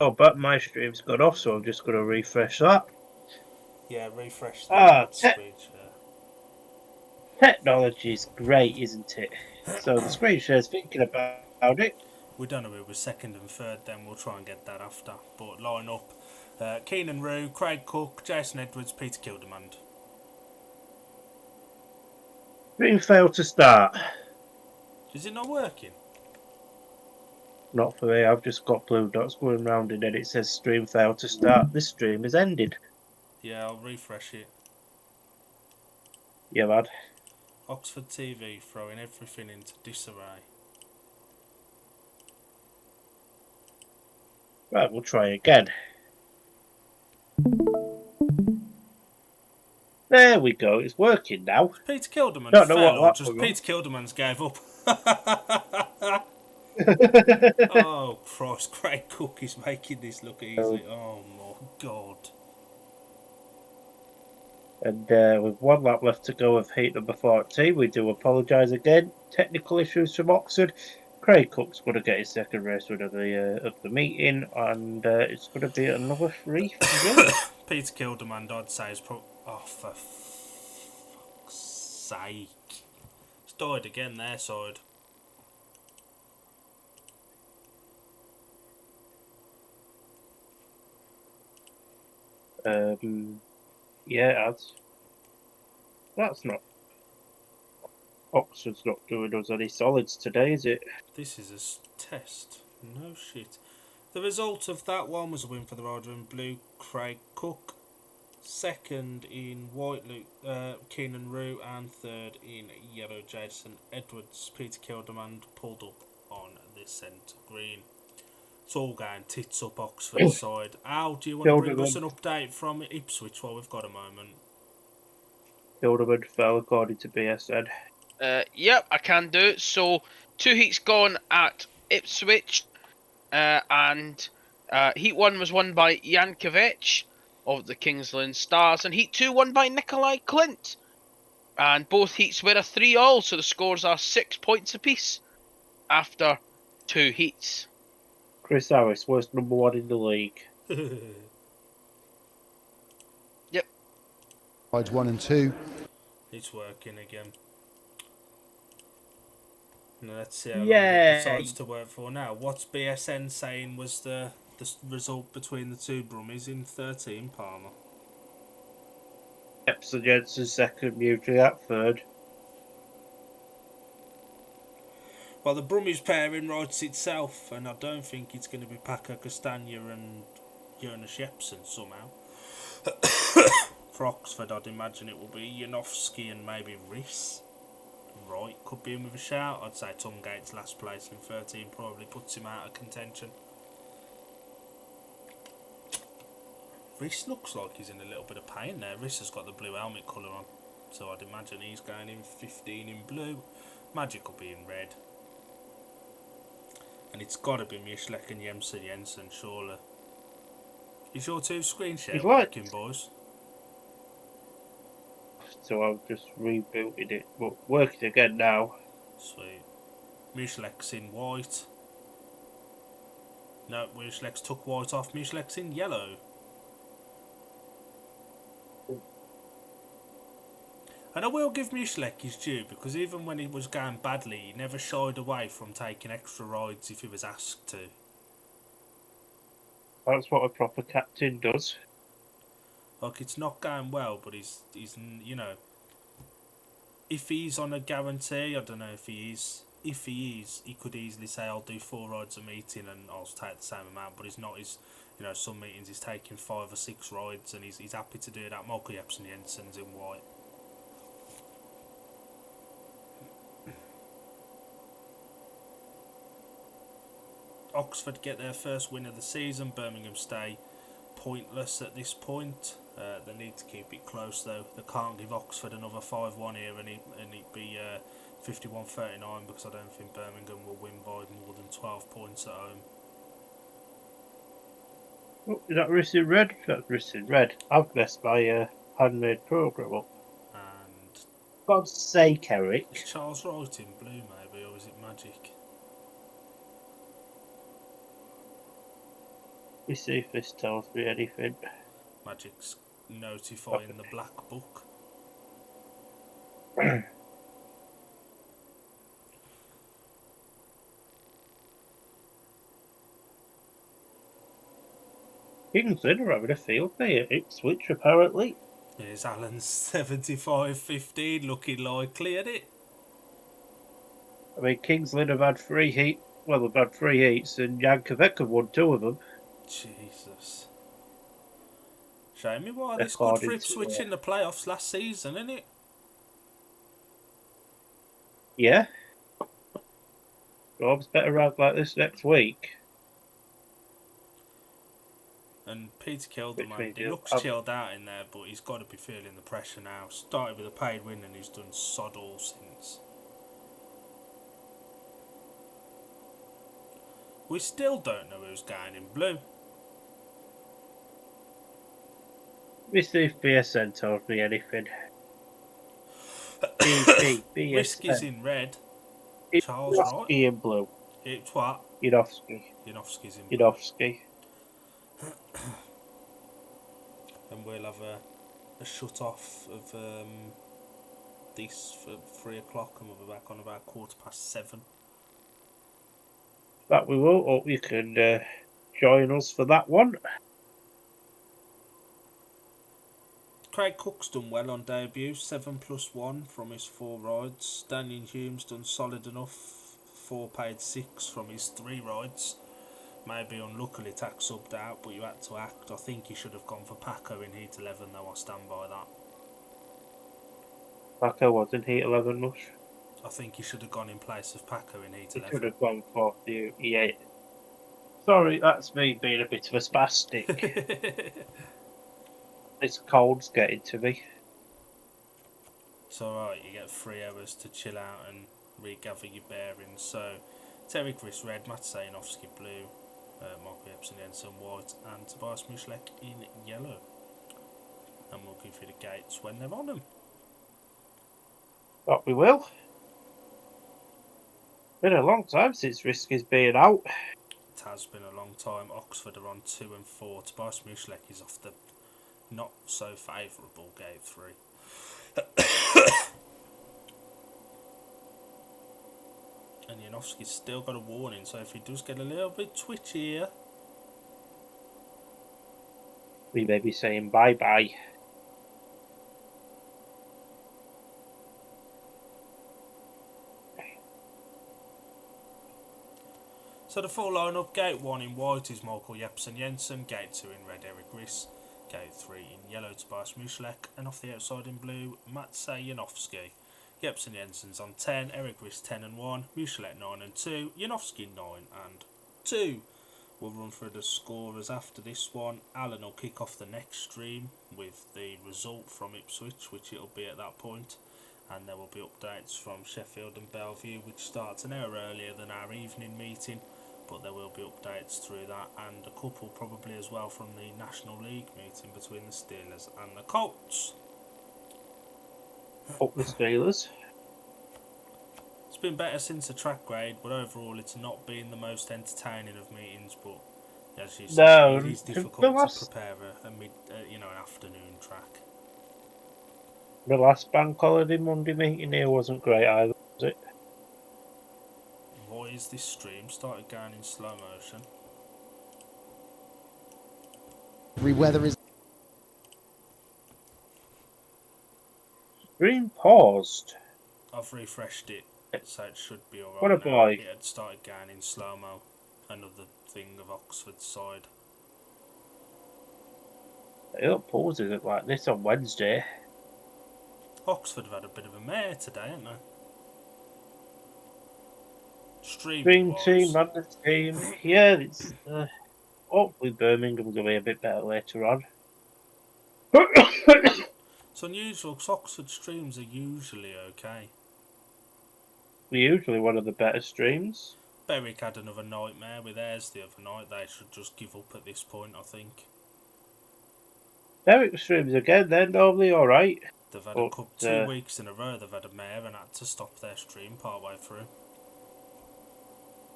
B: Oh, but my stream's gone off, so I'm just going to refresh that.
A: Yeah, refresh the screen share.
B: Technology is great, isn't it? So the screen share's thinking about it.
A: We don't know who was second and third, then we'll try and get that after. But line up Keenan Rue, Craig Cook, Jason Edwards, Peter Kildemand.
B: Stream failed to start.
A: Is it not working?
B: Not for me, I've just got blue dots going round and then it says stream failed to start. This stream has ended.
A: Yeah, I'll refresh it.
B: Yeah, lad.
A: Oxford TV throwing everything into disarray.
B: Right, we'll try again. There we go, it's working now.
A: Peter Kilderman
B: Don't know
A: fell,
B: what
A: or just
B: that was.
A: Peter Kilderman's gave up? Oh, Christ, Craig Cook is making this look easy. Oh, my God.
B: And with one lap left to go of heat number 14, we do apologise again. Technical issues from Oxford. Craig Cook's going to get his second race win of the meeting, and it's going to be another 3-3.
A: Peter Kilderman, I'd say, is probably... Oh, for fuck's sake. It's died again, their side.
B: Yeah, that's not... Oxford's not doing us any solids today, is it?
A: This is a test. No shit. The result of that one was a win for the rider in blue, Craig Cook. Second in white, Keenan Rue, and third in yellow, Jason Edwards. Peter Kilderman pulled up on the centre green. It's all going tits up Oxford side. Al, do you want to bring us an update from Ipswich while we've got a moment?
B: Kilderman fell according to BSN.
C: Yep, I can do. So 2 heats gone at Ipswich, and heat 1 was won by Jankovic of the Kingsland Stars, and heat 2 won by Nikolai Clint. And both heats were a 3-all, so the scores are 6 points apiece after 2 heats.
B: Chris Harris was number 1 in the league.
C: Yep.
D: Sides 1 and 2.
A: It's working again. Now let's see how long it decides to work for now. What's BSN saying was the result between the two Brummies in 13, Palmer?
B: Epson Jensen second, Mutely at third.
A: Well, the Brummies pairing writes itself, and I don't think it's going to be Paco Castagna and Jonas Jepsen somehow. For Oxford, I'd imagine it will be Janowski and maybe Rhys. Right, could be in with a shout. I'd say Tom Gates' last place in 13 probably puts him out of contention. Rhys looks like he's in a little bit of pain there. Rhys has got the blue helmet colour on, so I'd imagine he's going in 15 in blue. Magic will be in red. And it's got to be Michelek and Jensen, surely. Is your 2 screen share working, boys?
B: So I've just rebooted it, but working again now.
A: Sweet. Michelek's in white. No, Michelek's took white off. Michelek's in yellow. And I will give Michelek his due, because even when he was going badly, he never shied away from taking extra rides if he was asked to.
B: That's what a proper captain does.
A: Like, it's not going well, but he's you know, if he's on a guarantee, I don't know if he is. If he is, he could easily say, I'll do 4 rides a meeting and I'll take the same amount, but he's not. He's, you know, some meetings he's taking 5 or 6 rides and he's happy to do that. Michael Jepsen Jensen's in white. Oxford get their first win of the season. Birmingham stay pointless at this point. They need to keep it close though. They can't give Oxford another 5-1 here and it be 51-39, because I don't think Birmingham will win by more than 12 points at home.
B: Oh, is that wrist in red? That's wrist in red. I've messed my handmade programme up.
A: And
B: God's sake, Eric.
A: is Charles Wright in blue maybe, or is it Magic?
B: me see if this tells me anything.
A: Magic's notifying the black book.
B: Kings Lynn are having a field day at Ipswich, apparently.
A: Here's Alan's 75-15 looking likely, isn't it?
B: I mean, Kings Lynn have had 3 heats. Well, they've had 3 heats, and Yankovic have won 2 of them.
A: Jesus. Shame me why this good
B: According
A: for
B: to,
A: Ipswich in the playoffs last season, isn't it?
B: Yeah. Rob's better rag like this next week.
A: And Peter Kilderman,
B: means
A: he looks chilled out in there, but he's got to be feeling the pressure now. Started with a paid win and he's done sod all since. We still don't know who's going in blue.
B: Let me see if BSN tells me anything. BSN.
A: Whiskey's in red.
B: It's
A: Charles right.
B: Yanofsky in blue.
A: It's what?
B: Yanofsky.
A: Yanofsky's in blue.
B: Yanofsky.
A: And we'll have a shut off of this for 3 o'clock and we'll be back on about 7:15.
B: That we will. Hope you can join us for that one.
A: Craig Cook's done well on debut, 7+1 from his 4 rides. Daniel Hume's done solid enough, 4 paid 6 from his 3 rides. Maybe unluckily tax subbed out, but you had to act. I think he should have gone for Paco in Heat 11 though, I stand by that.
B: Paco was in Heat 11, Mush.
A: I think he should have gone in place of Paco in Heat
B: He
A: 11.
B: should have gone for the E8. Sorry, that's me being a bit of a spastic. This cold's getting to me.
A: It's alright, you get 3 hours to chill out and regather your bearings. So, Terry Chris red, Matt Sayanovsky blue, Michael Epson Jensen white, and Tobias Muslek in yellow. And we'll give you the gates when they're on them.
B: But we will. Been a long time since Risk has been out.
A: It has been a long time. Oxford are on 2 and 4. Tobias Muslek is off the not so favourable gate 3. And Janowski's still got a warning, so if he does get a little bit twitchy here,
B: We may be saying bye-bye.
A: So the full lineup: gate 1 in white is Michael Jepsen Jensen, gate 2 in red Eric Riss, gate 3 in yellow Tobias Muslek, and off the outside in blue Matt Janowski. Jepsen Jensen's on 10, Eric Riss 10 and 1, Muslek 9 and 2, Janowski 9 and 2. We'll run through the scorers after this one. Alan will kick off the next stream with the result from Ipswich, which it'll be at that point. And there will be updates from Sheffield and Belle Vue, which starts an hour earlier than our evening meeting. But there will be updates through that, and a couple probably as well from the National League meeting between the Steelers and the Colts.
B: Up the Steelers.
A: It's been better since the track grade, but overall it's not been the most entertaining of meetings. But as you say, it is difficult to prepare an afternoon track.
B: The last bank holiday Monday meeting here wasn't great either, was it?
A: Why is this stream started going in slow motion?
D: Weather is
B: Stream paused.
A: I've refreshed it, so it should be alright.
B: What a boy.
A: It had started going in slow-mo. Another thing of Oxford's side.
B: They don't pause it like this on Wednesday.
A: Oxford have had a bit of a mare today, haven't they?
B: Dream team and the team. Yeah, it's hopefully Birmingham will be a bit better later on.
A: It's unusual because Oxford streams are usually okay.
B: We're usually one of the better streams.
A: Berwick had another nightmare with theirs the other night. They should just give up at this point, I think.
B: Berwick streams again, they're normally alright.
A: They've had a couple, 2 weeks in a row they've had a mare and had to stop their stream partway through.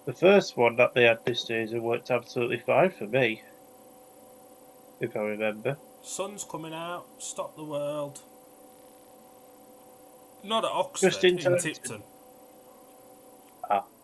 B: The first one that they had this season worked absolutely fine for me. if I remember.
A: Sun's coming out. Stop the world. Not at
B: Just
A: Oxford,
B: in
A: in
B: time.
A: Tipton.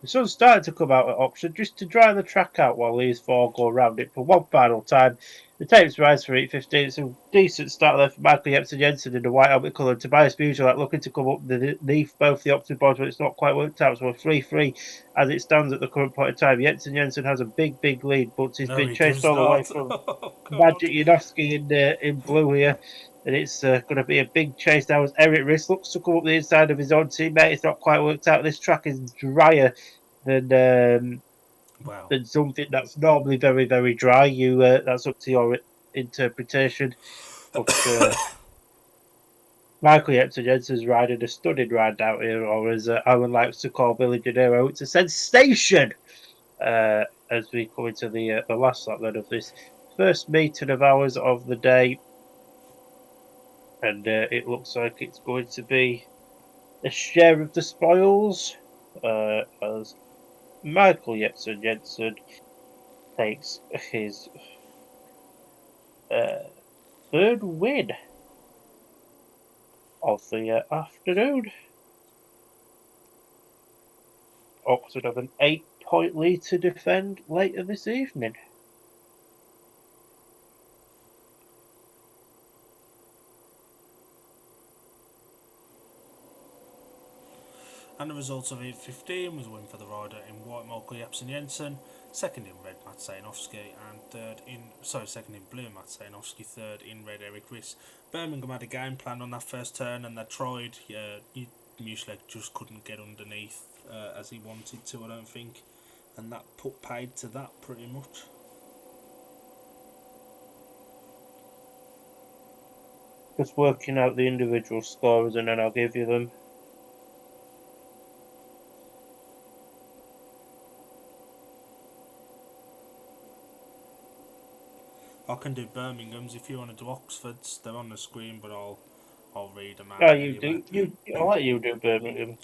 B: The sun's starting to come out at Oxford just to dry the track out while these four go around it for one final time. The tapes rise for 8.15. It's a decent start there for Michael Jepsen Jensen in the white helmet colour. Tobias Bujelak looking to come up underneath both the Oxford boys, but it's not quite worked out. So we're 3-3 as it stands at the current point in time. Jepsen Jensen has a big lead, but he's
A: No,
B: been
A: he
B: chased
A: does
B: all the way
A: not.
B: from
A: Oh, God.
B: Magic Janowski in blue here. And it's going to be a big chase now as Eric Riss looks to come up the inside of his own teammate. It's not quite worked out. This track is drier than
A: Wow.
B: something that's normally very dry. That's up to your interpretation. But Michael Jepsen Jensen's riding a stunning ride out here, or as Alan likes to call Billy Janeiro, it's a sensation. As we come into the last lap then of this first meeting of ours of the day, and it looks like it's going to be a share of the spoils as Michael Jepsen Jensen takes his third win of the afternoon. Oxford have an 8-point lead to defend later this evening.
A: And the result of 8.15 was a win for the rider in white, Michael Jepsen Jensen, second in red, Matt Sajanowski, and second in blue, Matt Sajanowski, third in red, Eric Riss. Birmingham had a game plan on that first turn and they tried. Muslek just couldn't get underneath as he wanted to, I don't think, and that paid to that pretty much.
B: Just working out the individual scores and then I'll give you them.
A: I can do Birmingham's if you want to do Oxford's. They're on the screen, but I'll read them out.
B: Oh, you
A: anyway.
B: do. I'll let you do Birmingham.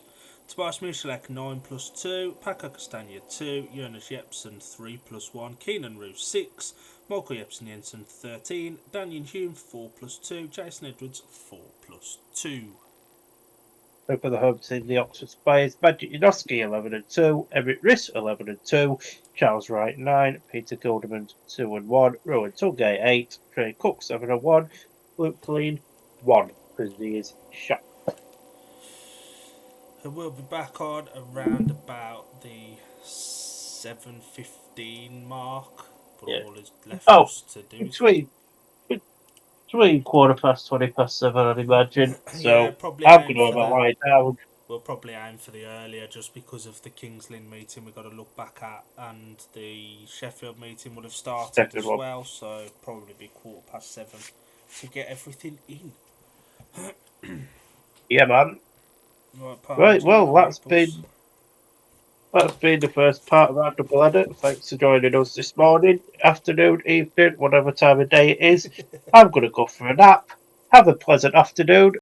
A: Tobias Musilek 9 plus 2, Paco Castagna 2, Jonas Jepsen 3 plus 1, Keenan Roos 6, Michael Jepsen Jensen 13, Daniel Hume 4 plus 2, Jason Edwards 4 plus 2.
B: For the home team, the Oxford Spires, Magic Janowski 11 and 2, Everett Riss 11 and 2, Charles Wright 9, Peter Gilderman 2 and 1, Rowan Tugay 8, Trey Cook 7 and 1, Luke Clean 1 because he is shot.
A: So we'll be back on around about the 7:15 mark, but all is left us to do.
B: Between 7:15, I'd imagine. So
A: Yeah, probably
B: I'm going to have a lie down.
A: We'll probably aim for the earlier just because of the Kings Lynn meeting we've got to look back at, and the Sheffield meeting would have started as well, so probably be 7:15 to get everything in.
B: Yeah, man. Right, well, that's been the first part of our double header. Thanks for joining us this morning, afternoon, evening, whatever time of day it is. I'm going to go for a nap. Have a pleasant afternoon.